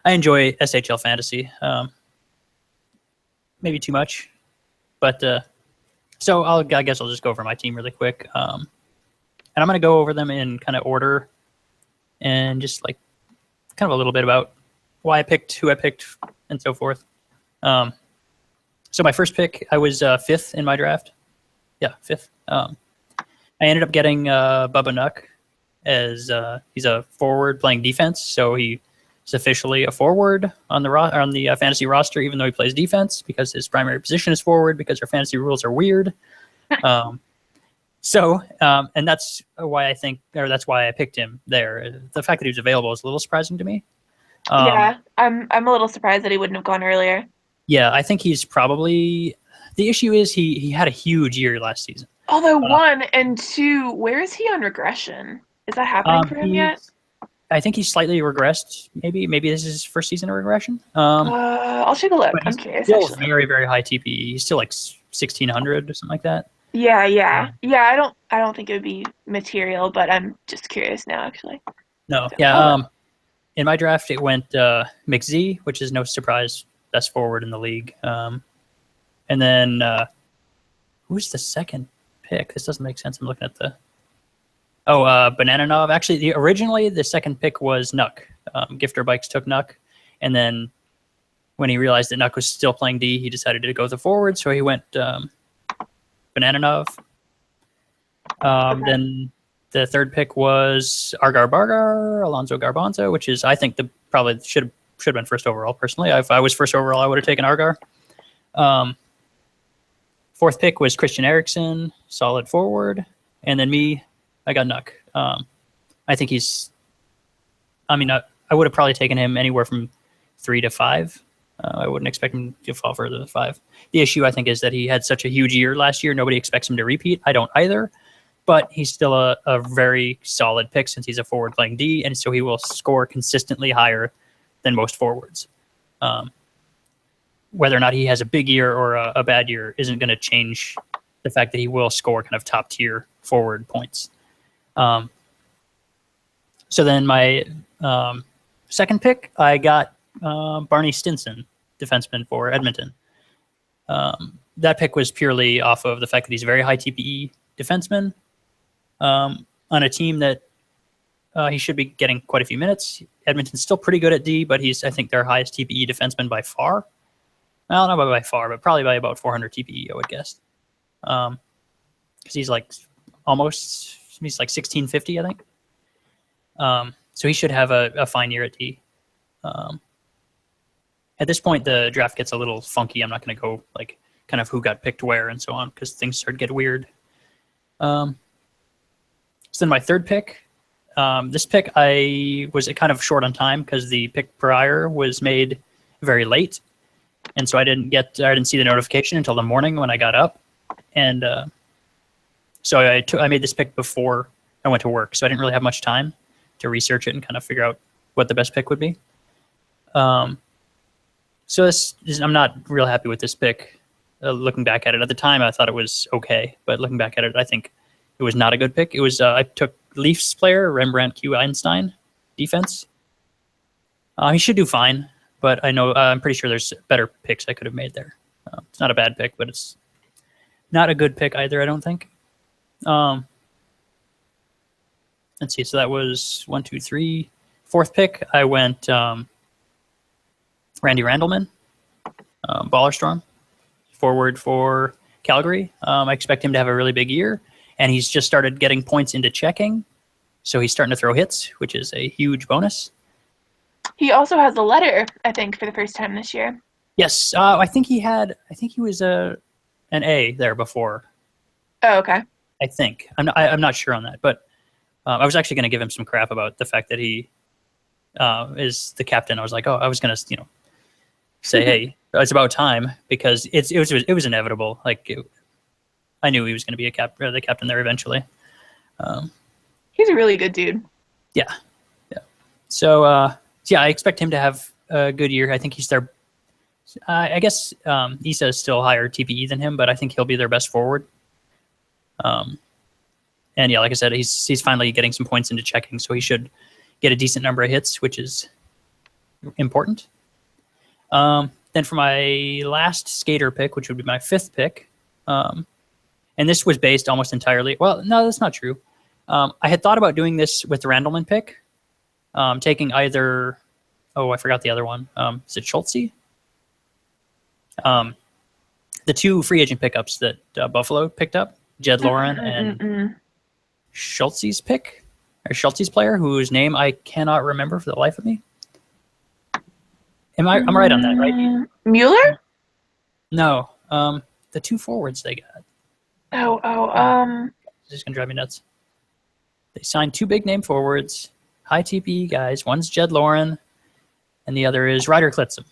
[SPEAKER 1] I enjoy SHL fantasy, maybe too much, but so I guess I'll just go over my team really quick. And I'm going to go over them in kind of order and just like kind of a little bit about why I picked, who I picked, and so forth. So my first pick, I was fifth in my draft. Yeah, fifth. I ended up getting Bubba Nuck as he's a forward playing defense, so he's officially a forward on the fantasy roster, even though he plays defense because his primary position is forward because our fantasy rules are weird. And that's why that's why I picked him there. The fact that he was available is a little surprising to me.
[SPEAKER 2] Yeah, I'm a little surprised that he wouldn't have gone earlier.
[SPEAKER 1] Yeah, I think he's probably the issue is he had a huge year last season.
[SPEAKER 2] Although one and two, where is he on regression? Is that happening for him yet?
[SPEAKER 1] I think he's slightly regressed. Maybe this is his first season of regression.
[SPEAKER 2] I'll take a look.
[SPEAKER 1] But
[SPEAKER 2] I'm
[SPEAKER 1] he's
[SPEAKER 2] curious.
[SPEAKER 1] still
[SPEAKER 2] Actually,
[SPEAKER 1] very, very high TPE. He's still like 1,600 or something like that.
[SPEAKER 2] Yeah. I don't think it would be material, but I'm just curious now, actually.
[SPEAKER 1] No,
[SPEAKER 2] So,
[SPEAKER 1] yeah.
[SPEAKER 2] okay.
[SPEAKER 1] In my draft, it went McZ, which is no surprise, best forward in the league. And then who's the second pick? This doesn't make sense. I'm looking at the Banananov. Actually, originally the second pick was Nuck. Gifter Bikes took Nuck, and then when he realized that Nuck was still playing D, he decided to go the forward, so he went Banananov.
[SPEAKER 2] Okay.
[SPEAKER 1] Then the third pick was Argar Bargar, Alonso Garbanzo, which is, I think, the probably should have been first overall, personally. If I was first overall, I would have taken Argar. Fourth pick was Christian Eriksen, solid forward. And then me, I got Nuck. I think he's, I mean, I would have probably taken him anywhere from 3 to 5. I wouldn't expect him to fall further than 5. The issue, I think, is that he had such a huge year last year. Nobody expects him to repeat. I don't either. But he's still a very solid pick since he's a forward playing D, and so he will score consistently higher than most forwards. Whether or not he has a big year or a bad year isn't going to change the fact that he will score kind of top tier forward points. So then my second pick, I got Barney Stinson, defenseman for Edmonton. That pick was purely off of the fact that he's a very high TPE defenseman on a team that he should be getting quite a few minutes. Edmonton's still pretty good at D, but he's, I think, their highest TPE defenseman by far. Well, not by far, but probably by about 400 TPE, I would guess. Because he's like he's like 1650, I think. So he should have a fine year at D. At this point, the draft gets a little funky. I'm not going to go like kind of who got picked where and so on because things start to get weird. So then my third pick, this pick I was kind of short on time because the pick prior was made very late, and so I didn't see the notification until the morning when I got up, and so I made this pick before I went to work, so I didn't really have much time to research it and kind of figure out what the best pick would be. So I'm not real happy with this pick. Looking back at it, at the time I thought it was okay, but looking back at it, I think it was not a good pick. It was I took Leafs player Rembrandt Q Einstein, defense. He should do fine, but I'm pretty sure there's better picks I could have made there. It's not a bad pick, but it's not a good pick either, I don't think. Let's see. So that was 1, 2, 3. Fourth pick, I went Randy Randleman, Ballerstorm, forward for Calgary. I expect him to have a really big year, and he's just started getting points into checking, so he's starting to throw hits, which is a huge bonus.
[SPEAKER 2] He also has a letter, I think, for the first time this year.
[SPEAKER 1] Yes, I think he was an A there before.
[SPEAKER 2] Oh, okay.
[SPEAKER 1] I think I'm not sure on that, but I was actually going to give him some crap about the fact that he is the captain. I was like, I was going to say, hey, it's about time because it was inevitable. Like I knew he was going to be the captain there eventually.
[SPEAKER 2] He's a really good dude.
[SPEAKER 1] Yeah. So I expect him to have a good year. I think he's their. I guess Issa is still higher TPE than him, but I think he'll be their best forward. And yeah, like I said, he's finally getting some points into checking, so he should get a decent number of hits, which is important. Then for my last skater pick, which would be my fifth pick, and this was based almost entirely. Well, no, that's not true. I had thought about doing this with the Randleman pick, taking either. Oh, I forgot the other one. Is it Schultze? The two free agent pickups that Buffalo picked up, Jed Lauren and Schultze's pick, or Schultze's player, whose name I cannot remember for the life of me. I'm right on that, right?
[SPEAKER 2] Mueller?
[SPEAKER 1] No. The two forwards they got. This is gonna drive me nuts. They signed two big name forwards, high TPE guys. One's Jed Lauren, and the other is Ryder Klitzem.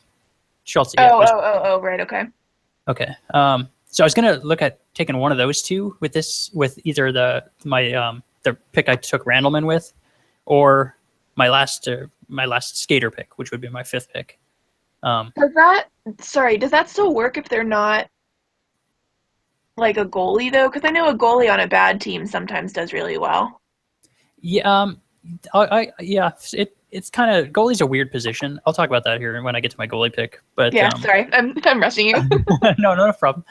[SPEAKER 1] Schultze.
[SPEAKER 2] Right, okay.
[SPEAKER 1] Okay. So I was gonna look at taking one of those two with either the pick I took Randleman with, or my last skater pick, which would be my fifth pick.
[SPEAKER 2] Does that still work if they're not like a goalie though? Because I know a goalie on a bad team sometimes does really well.
[SPEAKER 1] Yeah, yeah, it's kind of goalie's a weird position. I'll talk about that here when I get to my goalie pick. But
[SPEAKER 2] Yeah, sorry, I'm rushing you.
[SPEAKER 1] no, no problem.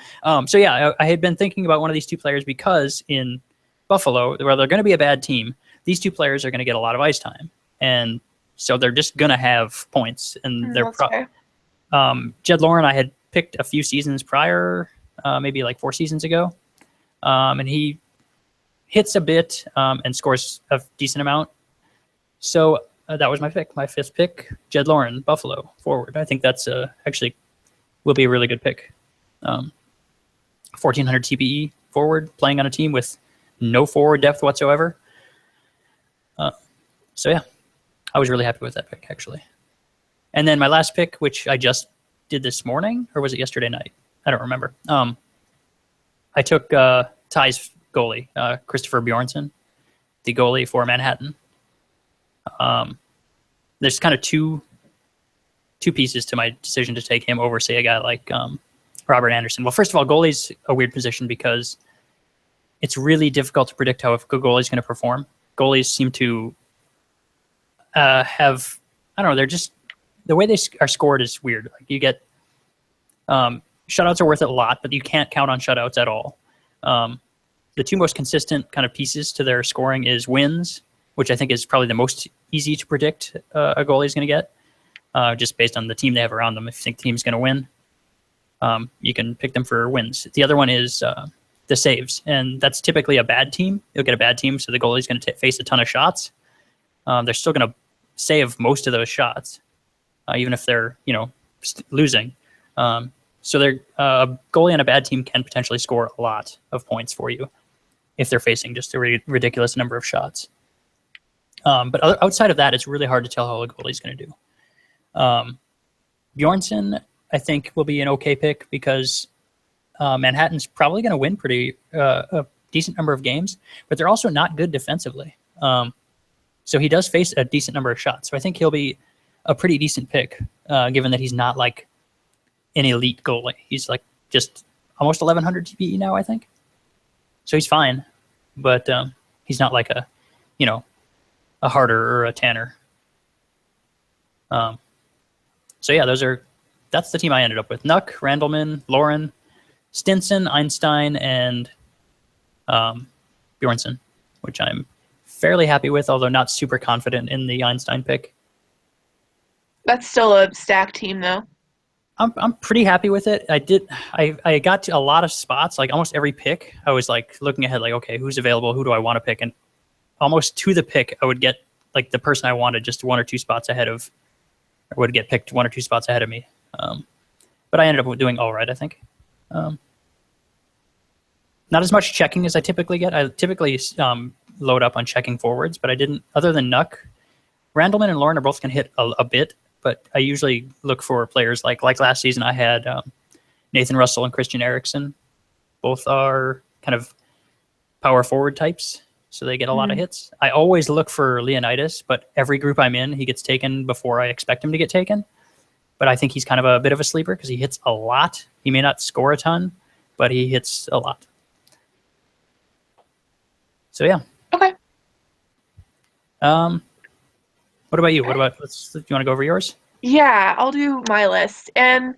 [SPEAKER 1] So yeah, I had been thinking about one of these two players because in Buffalo, where they're going to be a bad team, these two players are going to get a lot of ice time, and so they're just going to have points. And they're
[SPEAKER 2] That's fair.
[SPEAKER 1] Jed Lauren, I had picked a few seasons prior, maybe like 4 seasons ago, and he hits a bit and scores a decent amount. So that was my pick, my fifth pick, Jed Lauren, Buffalo forward. I think that's actually will be a really good pick. 1400 TPE forward, playing on a team with no forward depth whatsoever. So yeah, I was really happy with that pick actually. And then my last pick, which I just did this morning, or was it yesterday night? I don't remember. I took Ty's goalie, Christopher Bjornsson, the goalie for Manhattan. There's kind of two pieces to my decision to take him over, say, a guy like Robert Anderson. Well, first of all, goalie's a weird position because it's really difficult to predict how a good goalie is going to perform. Goalies seem to have, I don't know, they're just, the way they are scored is weird. Like you get, shutouts are worth it a lot, but you can't count on shutouts at all. The two most consistent kind of pieces to their scoring is wins, which I think is probably the most easy to predict a goalie is going to get, just based on the team they have around them. If you think the team's going to win, you can pick them for wins. The other one is the saves, and that's typically a bad team. You'll get a bad team, so the goalie's going to face a ton of shots. They're still going to save most of those shots, even if they're losing. So they're a goalie on a bad team can potentially score a lot of points for you if they're facing just a ridiculous number of shots. But outside of that, it's really hard to tell how a goalie's going to do. Bjornsson, I think, will be an okay pick because Manhattan's probably going to win a decent number of games, but they're also not good defensively. So he does face a decent number of shots. So I think he'll be a pretty decent pick, given that he's not like an elite goalie. He's like just almost 1100 TPE now, I think. So he's fine, but he's not like a Harder or a Tanner. So yeah, that's the team I ended up with. Nuck, Randleman, Lauren, Stinson, Einstein, and Bjornsson, which I'm fairly happy with, although not super confident in the Einstein pick.
[SPEAKER 2] That's still a stacked team though.
[SPEAKER 1] I'm pretty happy with it. I got to a lot of spots, like almost every pick. I was like looking ahead, like, okay, who's available? Who do I want to pick? And almost to the pick, I would get like the person I wanted just one or two spots ahead of, or would get picked one or two spots ahead of me. But I ended up doing all right, I think. Not as much checking as I typically get. I typically load up on checking forwards, but I didn't, other than Nuck. Randleman and Lauren are both going to hit a bit, but I usually look for players like last season I had Nathan Russell and Christian Eriksen. Both are kind of power forward types, so they get a lot of hits. I always look for Leonidas, but every group I'm in, he gets taken before I expect him to get taken. But I think he's kind of a bit of a sleeper because he hits a lot. He may not score a ton, but he hits a lot. So yeah.
[SPEAKER 2] Okay.
[SPEAKER 1] What about you? Do you want to go over yours?
[SPEAKER 2] Yeah, I'll do my list. And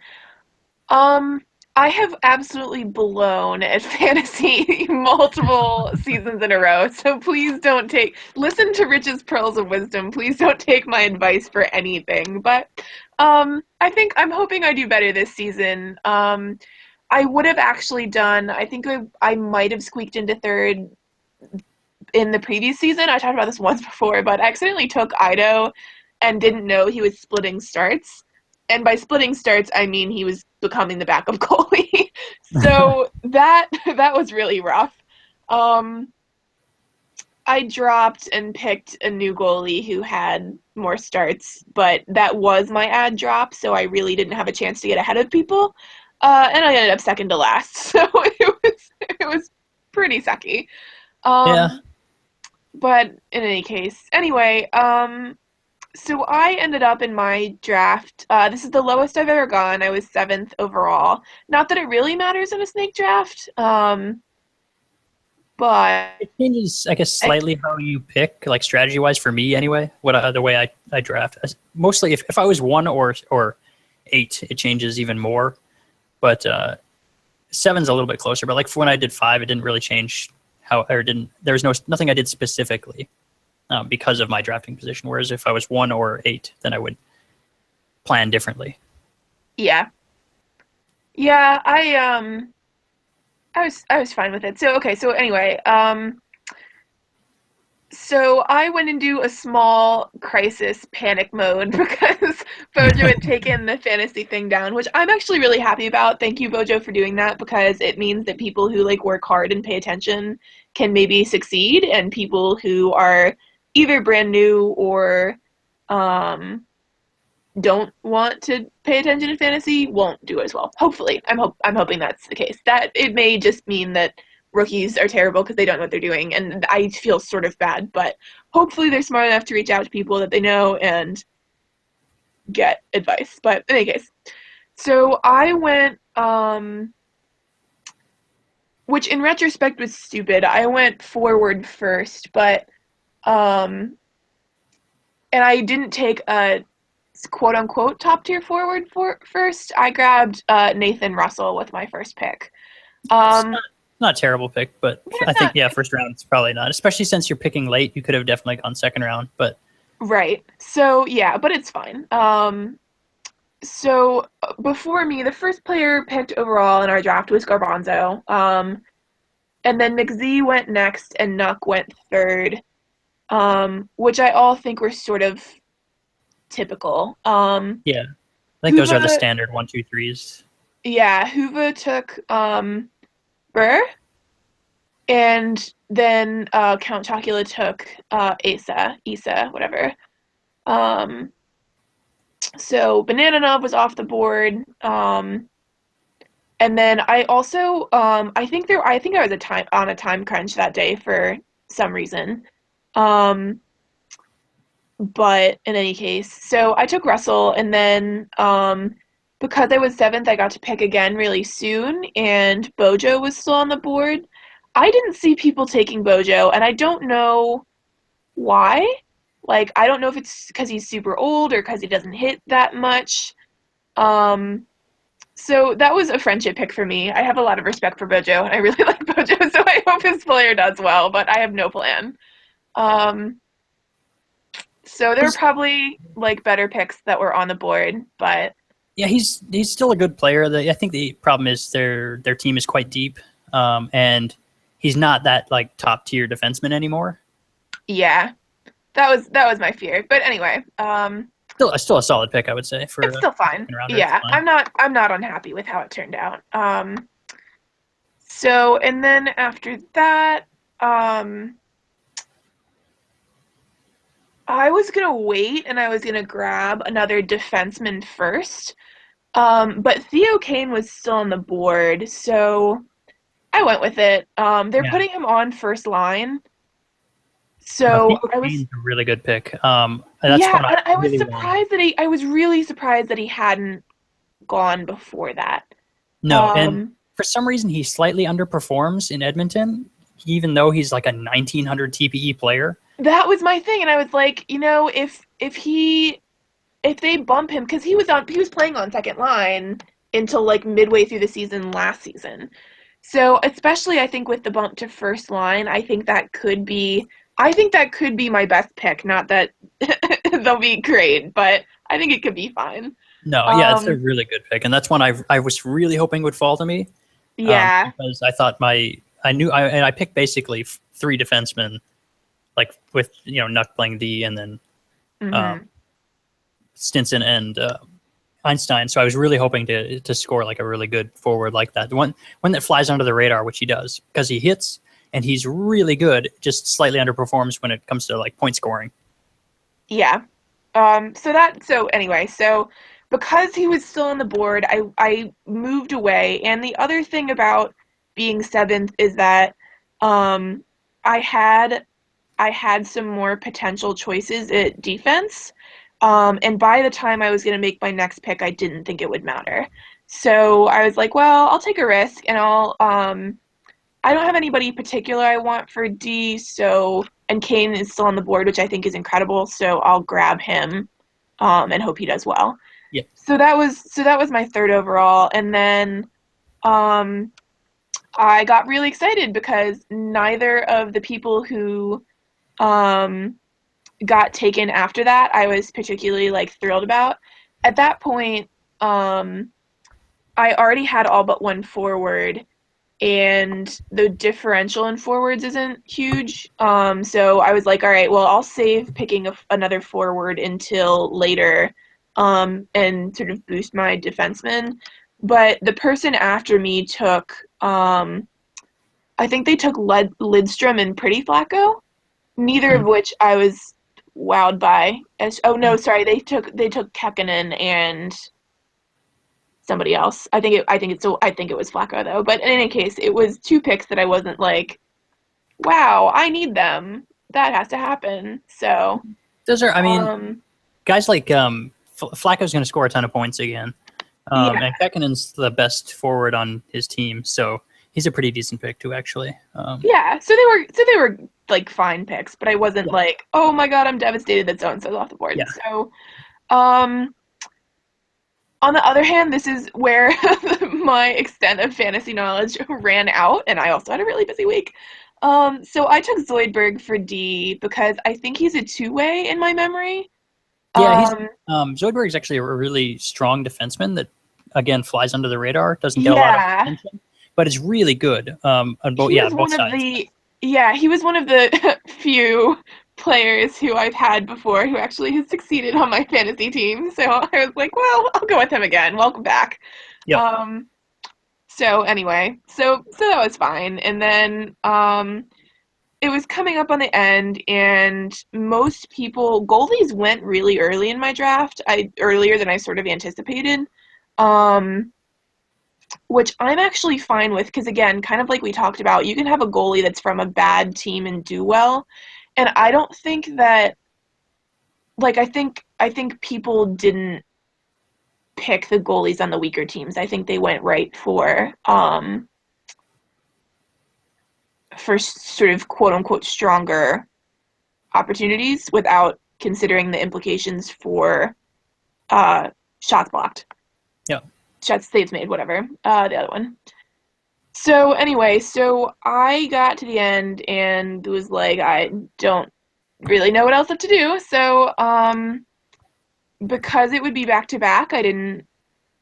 [SPEAKER 2] I have absolutely blown at fantasy multiple seasons in a row. So please don't listen to Rich's pearls of wisdom. Please don't take my advice for anything. But I'm hoping I do better this season. I would have actually done, I think I might have squeaked into third in the previous season. I talked about this once before, but I accidentally took Ido and didn't know he was splitting starts. And by splitting starts, I mean he was becoming the backup goalie. So that was really rough. I dropped and picked a new goalie who had more starts, but that was my ad drop, so I really didn't have a chance to get ahead of people. And I ended up second to last, so it was pretty sucky.
[SPEAKER 1] Yeah.
[SPEAKER 2] But in any case, anyway, So I ended up in my draft. This is the lowest I've ever gone. I was seventh overall. Not that it really matters in a snake draft, but
[SPEAKER 1] It changes, I guess,
[SPEAKER 2] I,
[SPEAKER 1] slightly how you pick, like strategy wise for me anyway. The way I draft. Mostly, if I was 1 or 8, it changes even more. But seven's a little bit closer. But like for when I did 5, it didn't really change how or didn't. There was nothing I did specifically because of my drafting position. Whereas if I was 1 or 8, then I would plan differently.
[SPEAKER 2] yeah, yeah. I was fine with it. So okay. So anyway, so I went into a small crisis panic mode because Bojo had taken the fantasy thing down, which I'm actually really happy about. Thank you, Bojo, for doing that because it means that people who like work hard and pay attention can maybe succeed, and people who are either brand new or um, don't want to pay attention to fantasy won't do as well. Hopefully, I'm hoping that's the case. That it may just mean that rookies are terrible because they don't know what they're doing, and I feel sort of bad. But hopefully, they're smart enough to reach out to people that they know and get advice. But in any case, so I went, which in retrospect was stupid. I went forward first, but um, and I didn't take a quote unquote top tier forward for first. I grabbed Nathan Russell with my first pick.
[SPEAKER 1] It's
[SPEAKER 2] Um,
[SPEAKER 1] not a terrible pick, but
[SPEAKER 2] yeah,
[SPEAKER 1] I think
[SPEAKER 2] not
[SPEAKER 1] yeah, first round it's probably not. Especially since you're picking late, you could have definitely gone second round. But
[SPEAKER 2] right. So yeah, but it's fine. So before me, the first player picked overall in our draft was Garbanzo. And then McZ went next, and Nuck went third. Which I all think were sort of typical.
[SPEAKER 1] yeah, I think those are the
[SPEAKER 2] Huva,
[SPEAKER 1] standard 1, 2, 3s.
[SPEAKER 2] yeah, Huva took Burr. And then Count Chocula took Isa, whatever. Um, so Banana Nub was off the board. And then I also I think I was on a time crunch that day for some reason. Um, but in any case, so I took Russell, and then because I was seventh, I got to pick again really soon, and Bojo was still on the board. I didn't see people taking Bojo, and I don't know why. Like, I don't know if it's because he's super old or because he doesn't hit that much. Um, so that was a friendship pick for me. I have a lot of respect for Bojo, and I really like Bojo, so I hope his player does well, but I have no plan. Um, so there were probably like better picks that were on the board, but
[SPEAKER 1] Yeah, he's still a good player. I think the problem is their team is quite deep, and he's not that like top tier defenseman anymore.
[SPEAKER 2] yeah, that was my fear. But anyway,
[SPEAKER 1] Still a solid pick, I would say, for
[SPEAKER 2] it's
[SPEAKER 1] a
[SPEAKER 2] still fine.
[SPEAKER 1] second rounder. It's
[SPEAKER 2] Yeah,
[SPEAKER 1] fine.
[SPEAKER 2] I'm not unhappy with how it turned out. So and then after that, um, I was gonna wait and I was gonna grab another defenseman first. But Theo Kane was still on the board, so I went with it. They're
[SPEAKER 1] Yeah,
[SPEAKER 2] putting him on first line,
[SPEAKER 1] Theo
[SPEAKER 2] so I was
[SPEAKER 1] Kane's a really good pick. That's
[SPEAKER 2] yeah,
[SPEAKER 1] one I
[SPEAKER 2] and I was
[SPEAKER 1] really wanted.
[SPEAKER 2] surprised that I was really surprised that he hadn't gone before that.
[SPEAKER 1] No, and
[SPEAKER 2] Um,
[SPEAKER 1] for some reason he slightly underperforms in Edmonton, even though he's like a 1900 TPE player.
[SPEAKER 2] that was my thing, and I was like, if they bump him because he was playing on second line until like midway through the season last season. So especially I think with the bump to first line, I think that could be my best pick. Not that they'll be great, but I think it could be fine.
[SPEAKER 1] No, yeah, it's a
[SPEAKER 2] Um,
[SPEAKER 1] really good pick, and that's one I was really hoping would fall to me.
[SPEAKER 2] yeah.
[SPEAKER 1] Because I thought I picked basically 3 defensemen, like with Nuck playing D and then um,
[SPEAKER 2] Hmm.
[SPEAKER 1] Stinson and Einstein. So I was really hoping to score like a really good forward like that, the one that flies under the radar, which he does because he hits and he's really good. Just slightly underperforms when it comes to like point scoring.
[SPEAKER 2] Yeah. So anyway, so because he was still on the board, I moved away. And the other thing about being seventh is that um I had I had some more potential choices at defense. And by the time I was going to make my next pick, I didn't think it would matter. So I was like, well, I'll take a risk, and I don't have anybody particular I want for D, and Kane is still on the board, which I think is incredible, so I'll grab him and hope he does well.
[SPEAKER 1] Yeah.
[SPEAKER 2] So that was my third overall, and then I got really excited because neither of the people who got taken after that I was particularly thrilled about. At that point, I already had all but one forward, and the differential in forwards isn't huge. So I was like, all right, well, I'll save picking another forward until later, and sort of boost my defenseman. But the person after me took, I think they took Lidstrom and Pretty Flacco, neither of which I was wowed by. Sorry, they took Kekkonen and somebody else. I think it was Flacco though. But in any case, it was two picks that I wasn't like, wow, I need them. That has to happen. So
[SPEAKER 1] those are, I mean, guys like Flacco's going to score a ton of points again,
[SPEAKER 2] yeah.
[SPEAKER 1] and Kekkonen's the best forward on his team, so he's a pretty decent pick too, actually.
[SPEAKER 2] Yeah. So they were like fine picks, but I wasn't like, oh my god, I'm devastated that so and so's off the board.
[SPEAKER 1] Yeah.
[SPEAKER 2] So, on the other hand, this is where my extent of fantasy knowledge ran out, and I also had a really busy week. So I took Zoidberg for D because I think he's a two-way in my memory.
[SPEAKER 1] Yeah, Zoidberg's actually a really strong defenseman that, again, flies under the radar, doesn't get a lot of attention, but is really good on both sides.
[SPEAKER 2] He was one of the few players who I've had before who actually has succeeded on my fantasy team. So I was like, well, I'll go with him again. Welcome back.
[SPEAKER 1] Yep.
[SPEAKER 2] So anyway, so that was fine. And then it was coming up on the end, and most people, goalies went really early in my draft. Earlier than I sort of anticipated. Which I'm actually fine with because, again, kind of like we talked about, you can have a goalie that's from a bad team and do well. And I don't think that, I think people didn't pick the goalies on the weaker teams. I think they went right for sort of quote-unquote stronger opportunities without considering the implications for shots blocked.
[SPEAKER 1] Yeah.
[SPEAKER 2] Shots saves made, whatever, the other one. So anyway, I got to the end and was like, I don't really know what else to do. So because it would be back-to-back, I didn't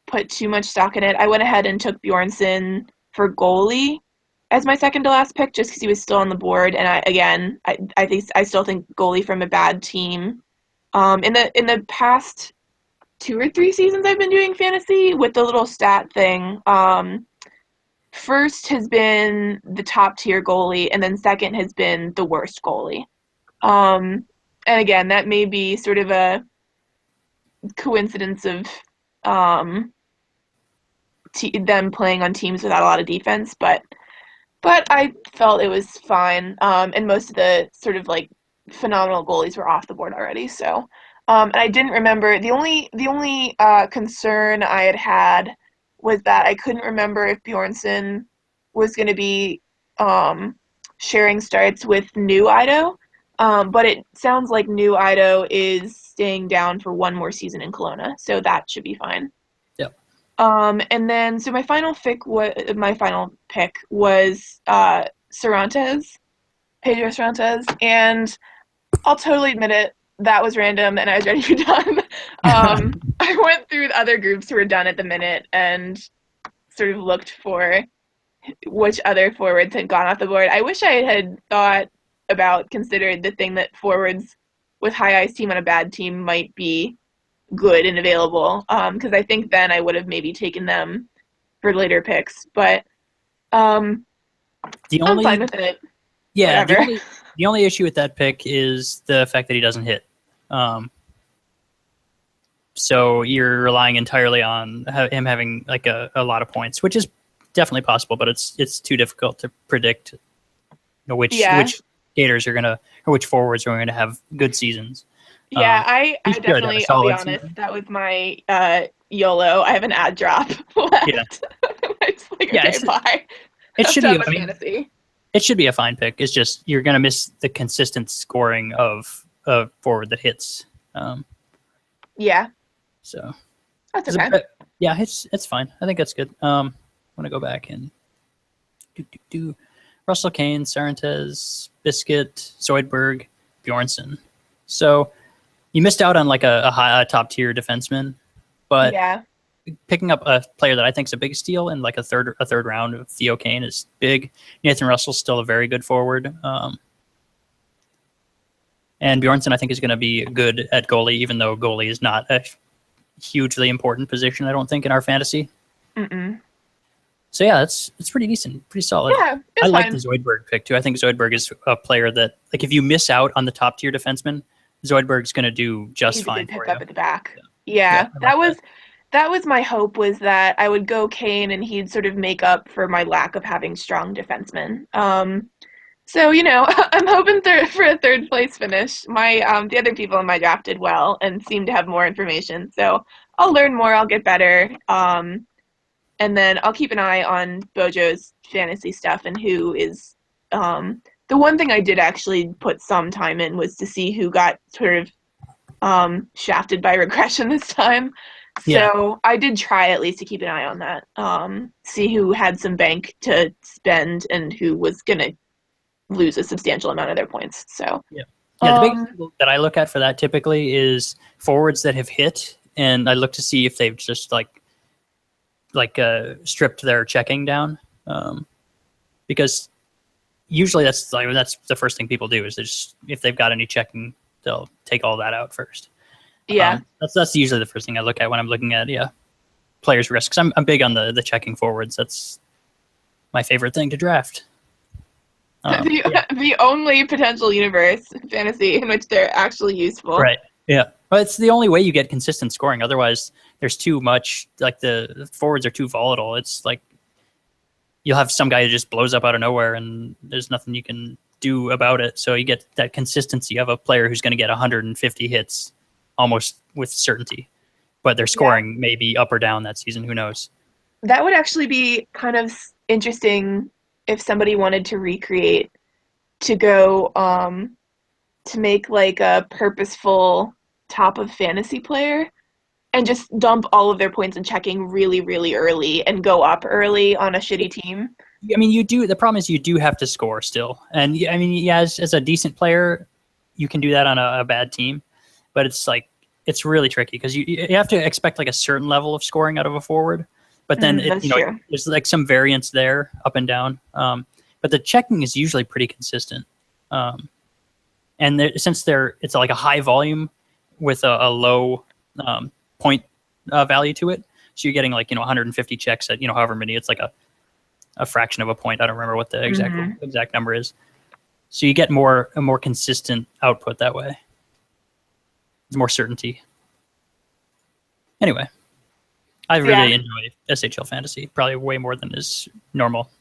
[SPEAKER 2] put too much stock in it. I went ahead and took Bjornsson for goalie as my second to last pick just because he was still on the board. And I still think goalie from a bad team. In the past 2 or 3 seasons I've been doing fantasy with the little stat thing. First has been the top tier goalie, and then second has been the worst goalie. And again, that may be sort of a coincidence of them playing on teams without a lot of defense, but I felt it was fine. And most of the sort of phenomenal goalies were off the board already, so. And I didn't remember, the only concern I had was that I couldn't remember if Bjornsson was going to be sharing starts with new Ido, but it sounds like new Ido is staying down for one more season in Kelowna, so that should be fine.
[SPEAKER 1] Yep.
[SPEAKER 2] And then, so my final pick was Cervantes, Pedro Cervantes, and I'll totally admit it, that was random, and I was ready to be done. I went through the other groups who were done at the minute and sort of looked for which other forwards had gone off the board. I wish I had considered the thing that forwards with high ice team on a bad team might be good and available, because I think then I would have maybe taken them for later picks. But I'm fine with it.
[SPEAKER 1] Yeah, the only issue with that pick is the fact that he doesn't hit. So you're relying entirely on him having a lot of points, which is definitely possible, but it's too difficult to predict which skaters are gonna, or which forwards are going to have good seasons.
[SPEAKER 2] Yeah, I
[SPEAKER 1] He should have a
[SPEAKER 2] definitely, I'll be
[SPEAKER 1] solid
[SPEAKER 2] honest,
[SPEAKER 1] season.
[SPEAKER 2] that was my YOLO. I have an ad drop
[SPEAKER 1] Yeah,
[SPEAKER 2] left. It's like,
[SPEAKER 1] yeah.
[SPEAKER 2] okay, bye.
[SPEAKER 1] It
[SPEAKER 2] I'm
[SPEAKER 1] should
[SPEAKER 2] done
[SPEAKER 1] be.
[SPEAKER 2] with
[SPEAKER 1] I mean,
[SPEAKER 2] fantasy.
[SPEAKER 1] it should be a fine pick. It's just you're gonna miss the consistent scoring of a forward that hits. Um,
[SPEAKER 2] Yeah,
[SPEAKER 1] so
[SPEAKER 2] that's
[SPEAKER 1] it's a
[SPEAKER 2] okay.
[SPEAKER 1] bit, yeah, it's fine. I think that's good. I'm gonna go back and do Russell Kane, Sarantez, Biscuit, Zoidberg, Bjornsson. So you missed out on like a top tier defenseman, but
[SPEAKER 2] Yeah.
[SPEAKER 1] picking up a player that I think is a big steal in like a third round of Theo Kane is big. Nathan Russell's still a very good forward. And Bjornsson, I think, is going to be good at goalie, even though goalie is not a hugely important position, I don't think, in our fantasy.
[SPEAKER 2] Mm-mm.
[SPEAKER 1] So yeah, it's pretty decent, pretty solid.
[SPEAKER 2] Yeah,
[SPEAKER 1] I
[SPEAKER 2] it's
[SPEAKER 1] like the
[SPEAKER 2] fine.
[SPEAKER 1] Zoidberg pick too. I think Zoidberg is a player that, like, if you miss out on the top tier defenseman, Zoidberg's going to do just
[SPEAKER 2] He's a
[SPEAKER 1] fine
[SPEAKER 2] good
[SPEAKER 1] for you.
[SPEAKER 2] pickup at the back.
[SPEAKER 1] Yeah,
[SPEAKER 2] Yeah,
[SPEAKER 1] I like that.
[SPEAKER 2] that was my hope, was that I would go Kane and he'd sort of make up for my lack of having strong defensemen. So I'm hoping for a third place finish. My the other people in my draft did well and seem to have more information. So I'll learn more. I'll get better. And then I'll keep an eye on Bojo's fantasy stuff and who is. The one thing I did actually put some time in was to see who got sort of shafted by regression this time.
[SPEAKER 1] Yeah,
[SPEAKER 2] So I did try at least to keep an eye on that. See who had some bank to spend and who was gonna lose a substantial amount of their points. So
[SPEAKER 1] yeah, yeah. The biggest
[SPEAKER 2] um,
[SPEAKER 1] thing that I look at for that typically is forwards that have hit, and I look to see if they've just stripped their checking down, because usually that's the first thing people do is they just, if they've got any checking, they'll take all that out first.
[SPEAKER 2] yeah,
[SPEAKER 1] That's usually the first thing I look at when I'm looking at players' risks. I'm big on the checking forwards. That's my favorite thing to draft.
[SPEAKER 2] the
[SPEAKER 1] Yeah,
[SPEAKER 2] the only potential universe in fantasy in which they're actually useful.
[SPEAKER 1] right. Yeah, but it's the only way you get consistent scoring. Otherwise, there's too much. Like the forwards are too volatile. It's like you'll have some guy who just blows up out of nowhere, and there's nothing you can do about it. So you get that consistency of a player who's going to get 150 hits almost with certainty, but their
[SPEAKER 2] Yeah,
[SPEAKER 1] scoring may be up or down that season. Who knows?
[SPEAKER 2] that would actually be kind of interesting if somebody wanted to recreate to go to make like a purposeful top of fantasy player and just dump all of their points in checking really, really early and go up early on a shitty team.
[SPEAKER 1] I mean, you do. The problem is you do have to score still, and I mean, yeah, as a decent player, you can do that on a bad team, but it's like it's really tricky because you have to expect like a certain level of scoring out of a forward, but then
[SPEAKER 2] That's true.
[SPEAKER 1] there's like some variance there up and down. But the checking is usually pretty consistent, and since it's like a high volume with a low point value to it, so you're getting like 150 checks at however many. It's like a fraction of a point. I don't remember what the
[SPEAKER 2] Mm-hmm.
[SPEAKER 1] exact number is. So you get a more consistent output that way. There's more certainty. Anyway, I
[SPEAKER 2] Yeah.
[SPEAKER 1] really enjoy SHL fantasy, probably way more than is normal.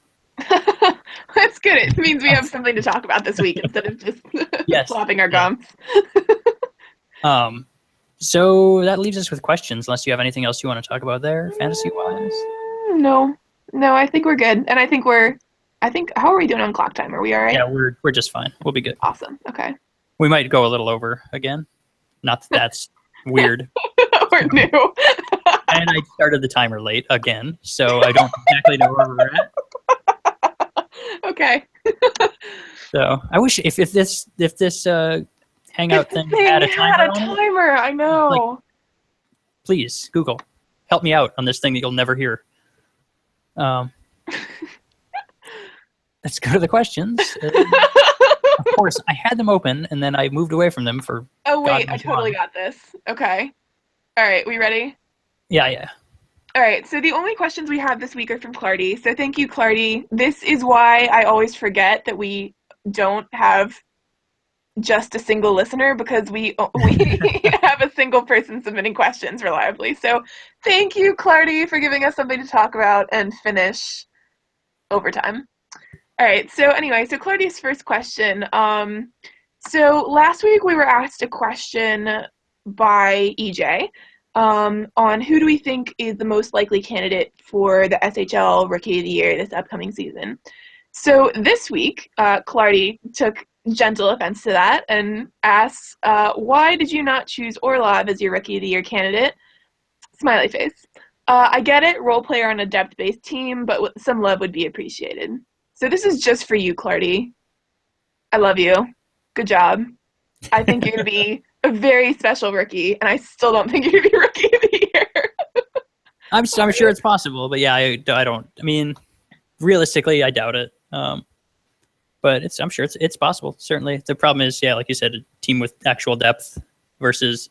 [SPEAKER 2] That's good. It means we have something to talk about this week instead of just
[SPEAKER 1] Yes.
[SPEAKER 2] flopping our
[SPEAKER 1] Yeah.
[SPEAKER 2] gums.
[SPEAKER 1] So that leaves us with questions, unless you have anything else you want to talk about there, fantasy wise.
[SPEAKER 2] No, no, I think we're good. And how are we doing on clock time? Are we all right?
[SPEAKER 1] Yeah, we're just fine. We'll be good.
[SPEAKER 2] Awesome. Okay.
[SPEAKER 1] We might go a little over again. Not that that's weird.
[SPEAKER 2] We're new.
[SPEAKER 1] And I started the timer late again, so I don't exactly know where we're at.
[SPEAKER 2] Okay.
[SPEAKER 1] So I wish if this hangout thing had a timer on it,
[SPEAKER 2] I
[SPEAKER 1] like,
[SPEAKER 2] know.
[SPEAKER 1] please Google, help me out on this thing that you'll never hear. Let's go to the questions. Of course, I had them open and then I moved away from them for.
[SPEAKER 2] Oh
[SPEAKER 1] God
[SPEAKER 2] wait, I
[SPEAKER 1] knows
[SPEAKER 2] totally
[SPEAKER 1] why.
[SPEAKER 2] got this. Okay. All right, we ready?
[SPEAKER 1] Yeah.
[SPEAKER 2] All right, so the only questions we have this week are from Clardy. So thank you, Clardy. This is why I always forget that we don't have just a single listener, because we have a single person submitting questions reliably. So thank you, Clardy, for giving us something to talk about and finish overtime. All right. So anyway, so Clardy's first question. So last week we were asked a question by EJ on who do we think is the most likely candidate for the SHL Rookie of the Year this upcoming season. So this week, Clardy took gentle offense to that and asked, why did you not choose Orlov as your Rookie of the Year candidate? Smiley face. I get it, role player on a depth-based team, but some love would be appreciated. So this is just for you, Clardy. I love you. Good job. I think you're going to be a very special rookie, and I still don't think you're going to be Rookie of the Year.
[SPEAKER 1] I'm sure it's possible, but yeah, I don't. I mean, realistically, I doubt it. But I'm sure it's possible. Certainly, the problem is, yeah, like you said, a team with actual depth versus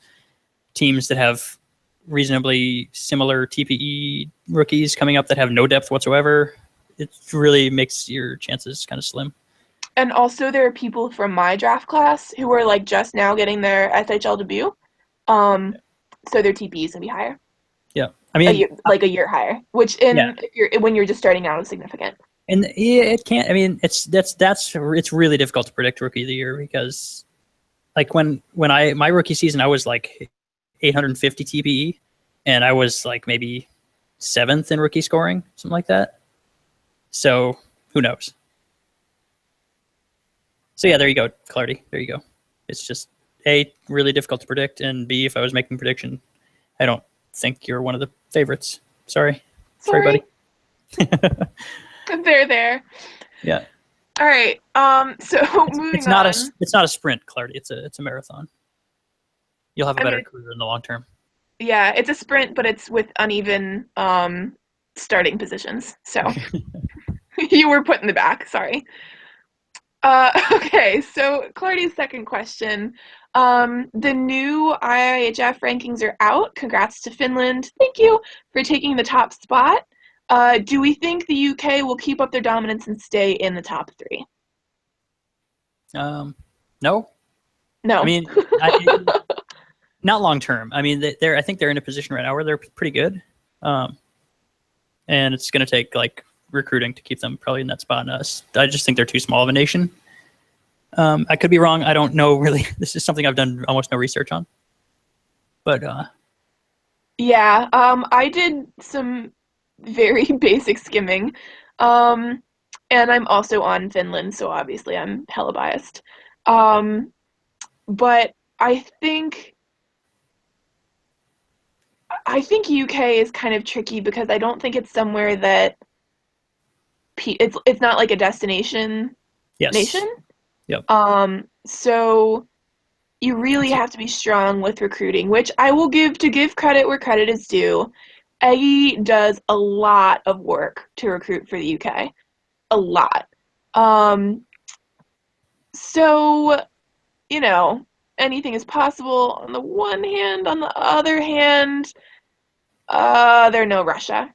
[SPEAKER 1] teams that have reasonably similar TPE rookies coming up that have no depth whatsoever. It really makes your chances kind of slim.
[SPEAKER 2] And also, there are people from my draft class who are like just now getting their SHL debut, so their TPE is gonna be higher.
[SPEAKER 1] Yeah, I mean,
[SPEAKER 2] a year higher, which when you're just starting out is significant.
[SPEAKER 1] And it can't. I mean, it's really difficult to predict Rookie of the Year because, like when my rookie season, I was like 850 TPE, and I was like maybe 7th in rookie scoring, something like that. So who knows? So yeah, there you go, Clardy. There you go. It's just A, really difficult to predict, and B, if I was making a prediction, I don't think you're one of the favorites. Sorry, buddy.
[SPEAKER 2] They're there.
[SPEAKER 1] Yeah.
[SPEAKER 2] All right. So moving
[SPEAKER 1] on. It's not a sprint, Clardy. It's a marathon. You'll have a better career in the long term.
[SPEAKER 2] Yeah, it's a sprint, but it's with uneven starting positions. So you were put in the back. Sorry. Okay, so Clardy's second question. The new IIHF rankings are out. Congrats to Finland. Thank you for taking the top spot. Do we think the UK will keep up their dominance and stay in the top 3?
[SPEAKER 1] No.
[SPEAKER 2] No.
[SPEAKER 1] I mean, not long term. I mean, I think they're in a position right now where they're pretty good, and it's going to take like recruiting to keep them probably in that spot. And I just think they're too small of a nation. I could be wrong. I don't know really. This is something I've done almost no research on. But
[SPEAKER 2] yeah, I did some very basic skimming, and I'm also on Finland, so obviously I'm hella biased. But I think UK is kind of tricky because I don't think it's somewhere that it's not like a destination nation.
[SPEAKER 1] Yep.
[SPEAKER 2] So you really have to be strong with recruiting, which I will give credit where credit is due. Eggy does a lot of work to recruit for the UK. A lot. So, anything is possible on the one hand. On the other hand, they're no Russia.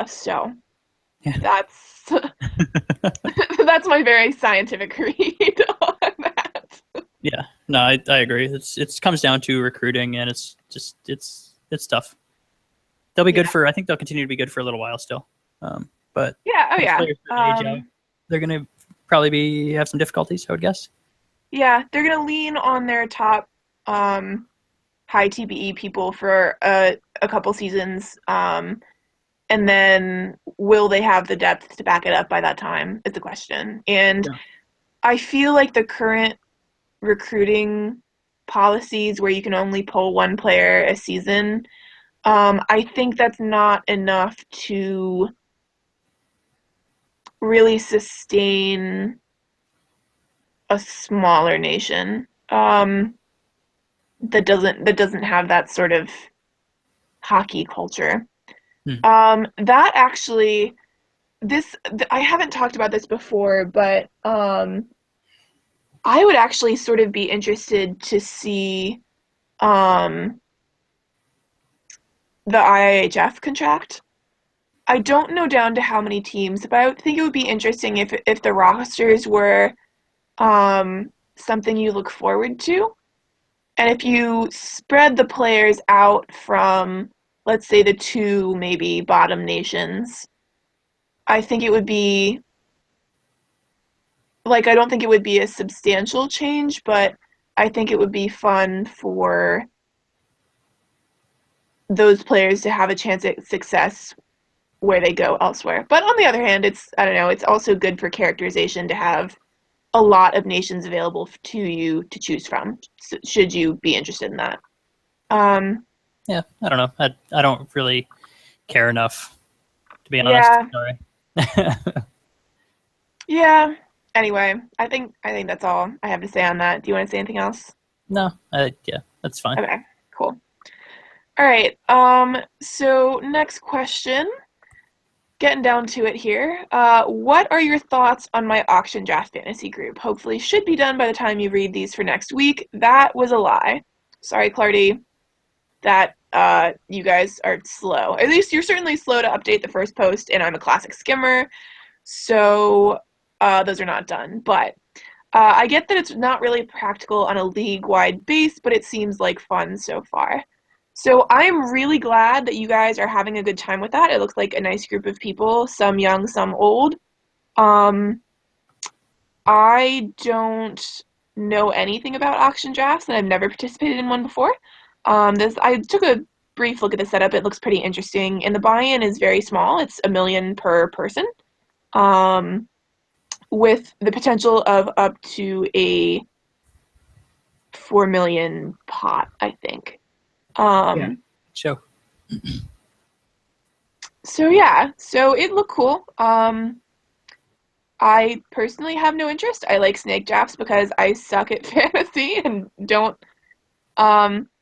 [SPEAKER 2] So
[SPEAKER 1] yeah.
[SPEAKER 2] That's that's my very scientific read on that.
[SPEAKER 1] Yeah, no, I agree. It comes down to recruiting, and it's tough. They'll be good for. I think they'll continue to be good for a little while still. But they're going to probably have some difficulties, I would guess.
[SPEAKER 2] Yeah, they're going to lean on their top high TBE people for a couple seasons, and then will they have the depth to back it up by that time is the question. And I feel like the current recruiting policies where you can only pull one player a season, I think that's not enough to really sustain a smaller nation that doesn't have that sort of hockey culture. That actually, I haven't talked about this before, but I would actually sort of be interested to see the IIHF contract. I don't know down to how many teams, but I would think it would be interesting if the rosters were something you look forward to. And if you spread the players out from, let's say, the 2 maybe bottom nations, I think it would be like, I don't think it would be a substantial change, but I think it would be fun for those players to have a chance at success where they go elsewhere. But on the other hand, I don't know, it's also good for characterization to have a lot of nations available to you to choose from, should you be interested in that. Um,
[SPEAKER 1] Yeah, I don't know. I don't really care enough, to be honest.
[SPEAKER 2] yeah,
[SPEAKER 1] Sorry.
[SPEAKER 2] yeah. Anyway, I think that's all I have to say on that. Do you want to say anything else?
[SPEAKER 1] No, yeah, that's fine.
[SPEAKER 2] Okay, cool. All right. So next question. Getting down to it here. What are your thoughts on my auction draft fantasy group? Hopefully, should be done by the time you read these for next week. That was a lie. Sorry, Clardy. That you guys are slow. At least you're certainly slow to update the first post, and I'm a classic skimmer, so those are not done. But I get that it's not really practical on a league-wide base, but it seems like fun so far. So I'm really glad that you guys are having a good time with that. It looks like a nice group of people, some young, some old. Um, I don't know anything about auction drafts, and I've never participated in one before. I took a brief look at the setup. It looks pretty interesting, and the buy-in is very small. It's $1 million per person, um, with the potential of up to a 4 million pot, I think.
[SPEAKER 1] Yeah.
[SPEAKER 2] Um,
[SPEAKER 1] So,
[SPEAKER 2] so yeah, so it looked cool. I personally have no interest. I like snake drafts because I suck at fantasy and don't.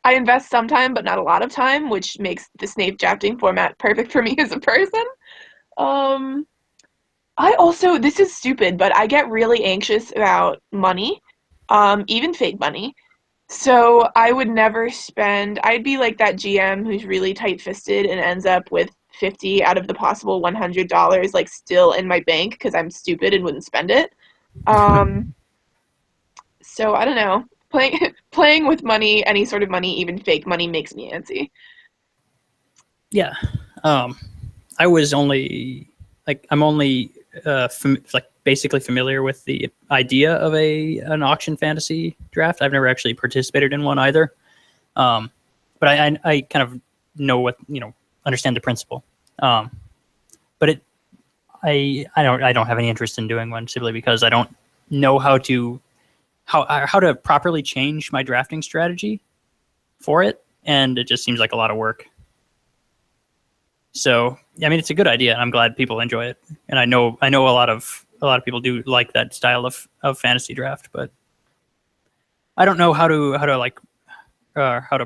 [SPEAKER 2] I invest some time, but not a lot of time, which makes the snake drafting format perfect for me as a person. Um, I also, this is stupid, but I get really anxious about money, even fake money. So I would never spend, I'd be like that GM who's really tight-fisted and ends up with 50 out of the possible $100 like still in my bank because I'm stupid and wouldn't spend it. Um, so I don't know. Playing playing with money, any sort of money, even fake money makes me antsy.
[SPEAKER 1] yeah. Um, I was only I'm only like basically familiar with the idea of an auction fantasy draft. I've never actually participated in one either. But I kind of know what understand the principle. Um, but I don't have any interest in doing one simply because I don't know how to properly change my drafting strategy for it, and it just seems like a lot of work. So I mean, it's a good idea, and I'm glad people enjoy it. And I know a lot of people do like that style of fantasy draft, but I don't know how to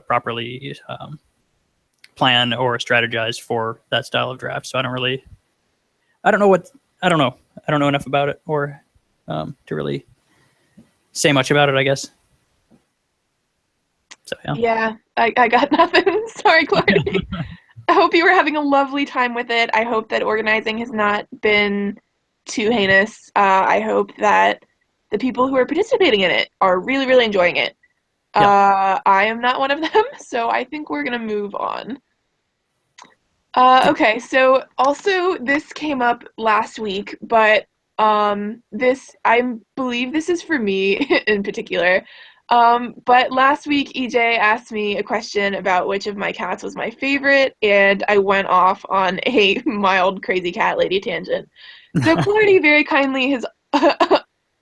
[SPEAKER 1] properly plan or strategize for that style of draft. So I don't know what I don't know. I don't know enough about it or to really say much about it, I guess. So yeah.
[SPEAKER 2] Yeah, I got nothing. Sorry, Clardy. I hope you were having a lovely time with it. I hope that organizing has not been too heinous. I hope that the people who are participating in it are really, really enjoying it.
[SPEAKER 1] Yeah.
[SPEAKER 2] I am not one of them, so I think we're gonna move on. Okay, so also this came up last week, but this I believe this is for me in particular. But last week EJ asked me a question about which of my cats was my favorite, and I went off on a mild crazy cat lady tangent. So Clardy very kindly has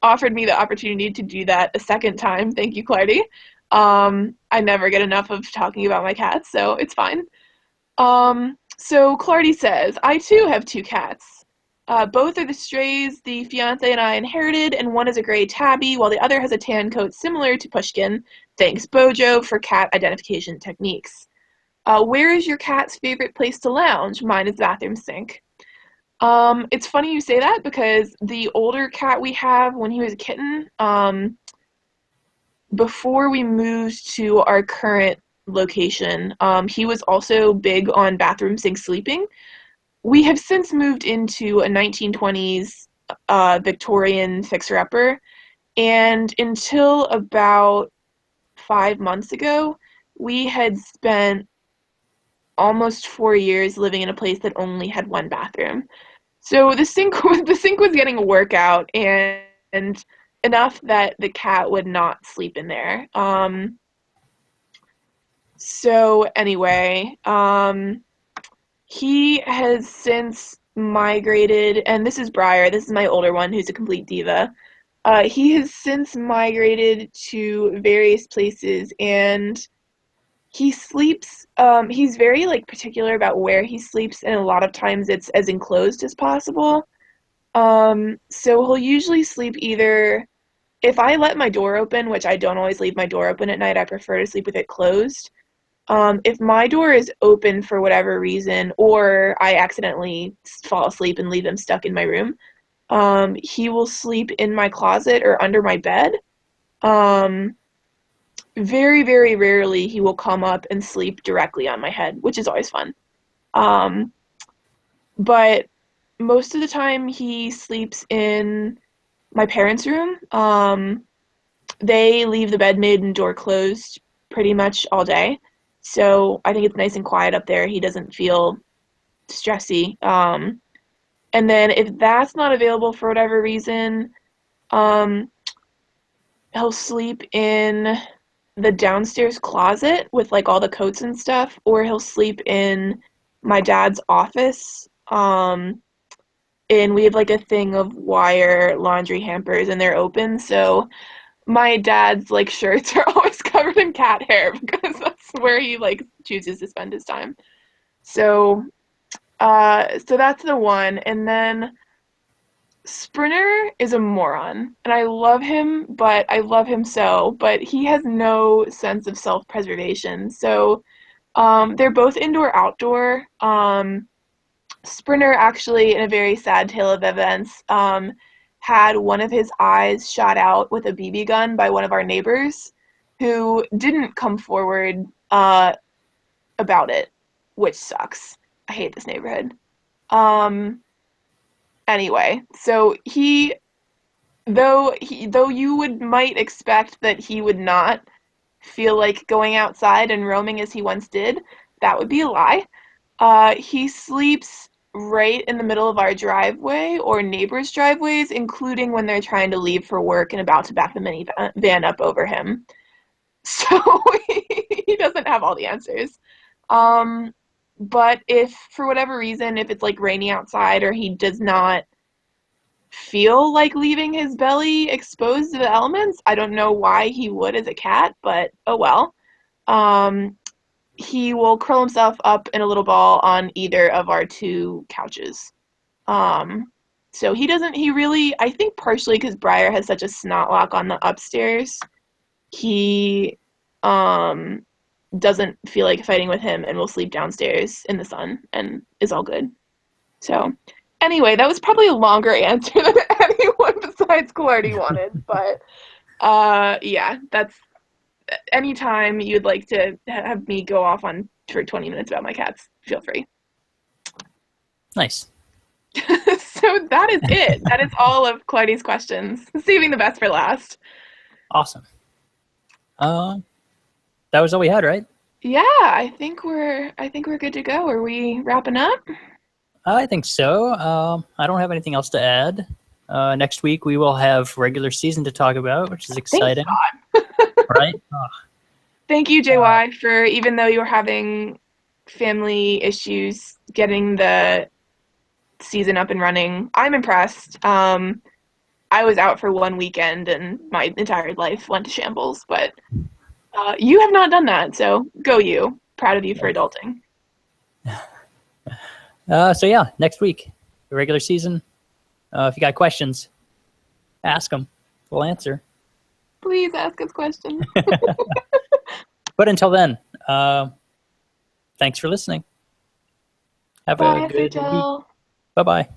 [SPEAKER 2] offered me the opportunity to do that a second time. Thank you, Clardy. I never get enough of talking about my cats, so it's fine. So Clardy says, I too have two cats. Both are the strays the fiance and I inherited, and one is a gray tabby, while the other has a tan coat similar to Pushkin. Thanks, Bojo, for cat identification techniques. Where is your cat's favorite place to lounge? Mine is the bathroom sink. It's funny you say that because the older cat we have, when he was a kitten, before we moved to our current location, he was also big on bathroom sink sleeping. We have since moved into a 1920s Victorian fixer-upper, and until about 5 months ago, we had spent almost 4 years living in a place that only had one bathroom. So the sink was getting a workout, and and enough that the cat would not sleep in there. So anyway, he has since migrated, and this is Briar, this is my older one who's a complete diva. He has since migrated to various places, and he sleeps, he's very like particular about where he sleeps, and a lot of times it's as enclosed as possible. So he'll usually sleep either if I let my door open, which I don't always leave my door open at night, I prefer to sleep with it closed. If my door is open for whatever reason, or I accidentally fall asleep and leave him stuck in my room, he will sleep in my closet or under my bed. Um, Very, very rarely he will come up and sleep directly on my head, which is always fun. Um, but most of the time he sleeps in my parents' room. They leave the bed made and door closed pretty much all day. So I think it's nice and quiet up there. He doesn't feel stressy. And then if that's not available for whatever reason, um, he'll sleep in the downstairs closet with like all the coats and stuff, or he'll sleep in my dad's office. And we have like a thing of wire laundry hampers and they're open, so my dad's like shirts are always covered in cat hair because that's where he like chooses to spend his time. So so that's the one. And then Sprinter is a moron, and I love him, but I love him so, but he has no sense of self-preservation. So they're both indoor outdoor. Sprinter actually, in a very sad tale of events, had one of his eyes shot out with a BB gun by one of our neighbors who didn't come forward about it, which sucks. I hate this neighborhood. Um, anyway, so though you might expect that he would not feel like going outside and roaming as he once did, that would be a lie. He sleeps right in the middle of our driveway or neighbors' driveways, including when they're trying to leave for work and about to back the minivan up over him. So he doesn't have all the answers. But if for whatever reason, if it's like rainy outside or he does not feel like leaving his belly exposed to the elements, I don't know why he would as a cat, but oh well. Um, he will curl himself up in a little ball on either of our two couches. Um, so he really, I think partially because Briar has such a snot lock on the upstairs, he um, doesn't feel like fighting with him and will sleep downstairs in the sun and is all good. So anyway, that was probably a longer answer than anyone besides Clardy wanted, but yeah, that's anytime you'd like to have me go off on for 20 minutes about my cats, feel free.
[SPEAKER 1] Nice.
[SPEAKER 2] So that is it. That is all of Clardy's questions. Saving the best for last.
[SPEAKER 1] Awesome. That was all we had, right?
[SPEAKER 2] Yeah, I think we're good to go. Are we wrapping up?
[SPEAKER 1] I think so. I don't have anything else to add. Next week we will have regular season to talk about, which is exciting.
[SPEAKER 2] Thanks, God.
[SPEAKER 1] Right?
[SPEAKER 2] Thank you, JY, for even though you were having family issues getting the season up and running. I'm impressed. I was out for one weekend and my entire life went to shambles, but you have not done that, so go you. Proud of you for adulting.
[SPEAKER 1] So yeah, next week, the regular season. If you got questions, ask them. We'll answer.
[SPEAKER 2] Please ask us questions.
[SPEAKER 1] But until then, thanks for listening. Have
[SPEAKER 2] Bye,
[SPEAKER 1] a good week.
[SPEAKER 2] Rachel.
[SPEAKER 1] Bye-bye.